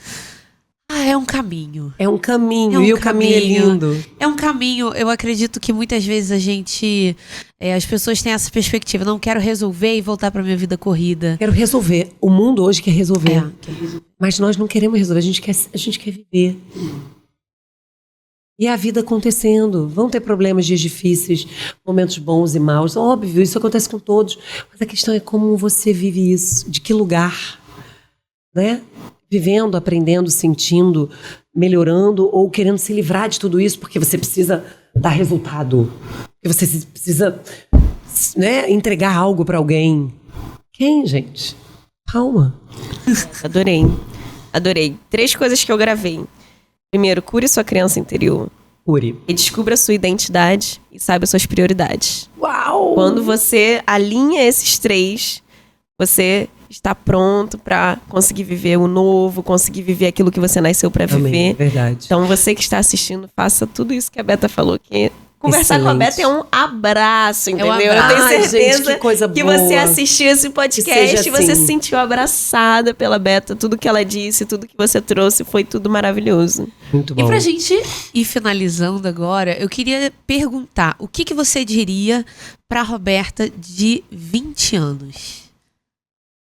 é um caminho. É um caminho, e o caminho é lindo. É um caminho, eu acredito que muitas vezes a gente... as pessoas têm essa perspectiva, não quero resolver e voltar pra minha vida corrida. Quero resolver. O mundo hoje quer resolver. Mas nós não queremos resolver, a gente quer viver. E a vida acontecendo. Vão ter problemas, dias difíceis, momentos bons e maus. Óbvio, isso acontece com todos. Mas a questão é como você vive isso. De que lugar, né? Vivendo, aprendendo, sentindo, melhorando ou querendo se livrar de tudo isso porque você precisa dar resultado. Porque você precisa, né, entregar algo para alguém. Quem, gente? Calma. Adorei. 3 coisas que eu gravei. Primeiro, cure sua criança interior. Cure. E descubra a sua identidade e saiba suas prioridades. Uau! Quando você alinha esses 3, você está pronto para conseguir viver o novo, conseguir viver aquilo que você nasceu para viver. Amém, verdade. Então, você que está assistindo, faça tudo isso que a Beta falou, que conversar Excelente. com a Beta é um abraço, entendeu? abraço. Eu tenho Ai, certeza gente, que coisa que boa. você assistiu esse podcast Que e seja você assim. se sentiu abraçada pela Beta. Tudo que ela disse, tudo que você trouxe, foi tudo maravilhoso. Muito bom. E pra gente ir finalizando agora, eu queria perguntar, o que você diria pra Roberta de 20 anos?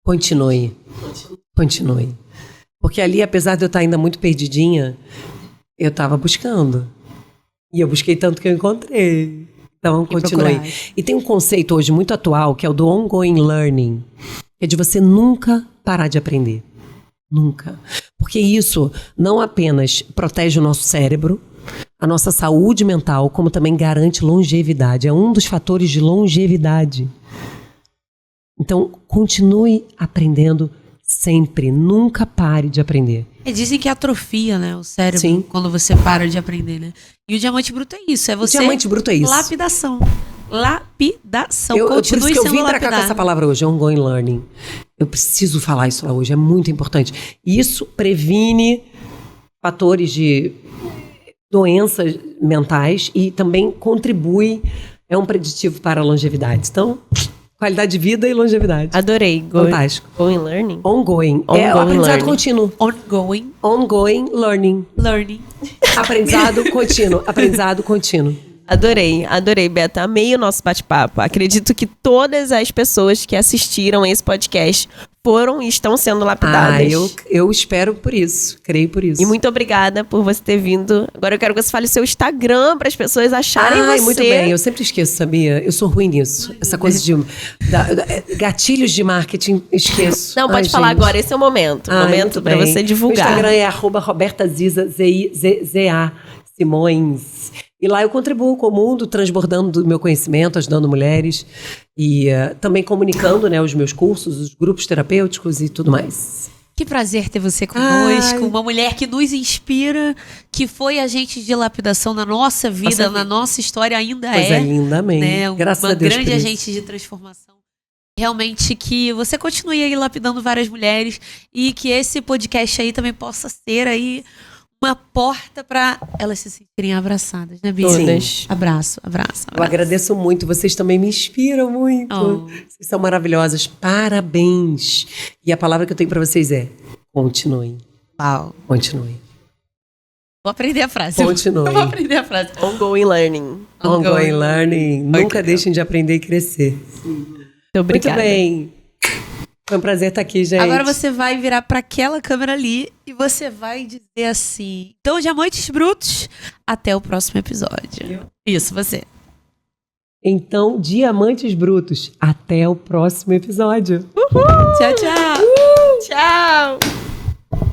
Continue. Porque ali, apesar de eu estar ainda muito perdidinha, eu estava buscando. E eu busquei tanto que eu encontrei. Então, continue. procurar. E tem um conceito hoje muito atual, que é o do ongoing learning. Que é de você nunca parar de aprender. Nunca. Porque isso não apenas protege o nosso cérebro, a nossa saúde mental, como também garante longevidade. É um dos fatores de longevidade. Então, continue aprendendo sempre. Nunca pare de aprender. Dizem que atrofia, né, o cérebro, Sim. quando você para de aprender, né? E o diamante bruto é isso, é você... O diamante bruto é isso. Lapidação. Lapidação. Por Continue isso que eu sendo vim pra cá lapidado. com essa palavra hoje, ongoing learning. Eu preciso falar isso lá hoje, é muito importante. Isso previne fatores de doenças mentais e também contribui, é um preditivo para a longevidade. Então, qualidade de vida e longevidade. Adorei. Fantástico. Going learning? Ongoing. É o Ongoing aprendizado learning. contínuo. Ongoing Ongoing learning. learning. Aprendizado contínuo. Aprendizado contínuo. Adorei, Beta. Amei o nosso bate-papo. Acredito que todas as pessoas que assistiram esse podcast foram e estão sendo lapidadas. Eu espero por isso. Creio por isso. E muito obrigada por você ter vindo. Agora eu quero que você fale o seu Instagram para as pessoas acharem você. Muito bem. Eu sempre esqueço, sabia? Eu sou ruim nisso. Essa coisa de gatilhos de marketing, esqueço. Não, pode falar agora. Esse é o momento. Momento para você divulgar. O Instagram é @RobertaZiza, Z-I-Z-Z-A, Simões. E lá eu contribuo com o mundo, transbordando do meu conhecimento, ajudando mulheres e também comunicando, né, os meus cursos, os grupos terapêuticos e tudo mais. Que prazer ter você conosco, uma mulher que nos inspira, que foi agente de lapidação na nossa vida, na nossa história, ainda Coisa linda, amém. né? Graças Uma a Deus grande por isso. agente de transformação. Realmente que você continue aí lapidando várias mulheres e que esse podcast aí também possa ser aí uma porta para elas se sentirem abraçadas, né, Bia? Todas. Abraço. Eu agradeço muito, vocês também me inspiram muito. Oh. Vocês são maravilhosas, parabéns. E a palavra que eu tenho pra vocês é: continuem, Uau. continuem, Vou aprender a frase. continuem. Eu vou aprender a frase. Ongoing learning. Ongoing learning. Nunca deixem de aprender e crescer. Muito obrigada. Muito bem. Foi um prazer estar aqui, gente. Agora você vai virar para aquela câmera ali e você vai dizer assim: então, Diamantes Brutos, até o próximo episódio. Isso, você. Então, Diamantes Brutos, até o próximo episódio. Tchau, tchau. Tchau.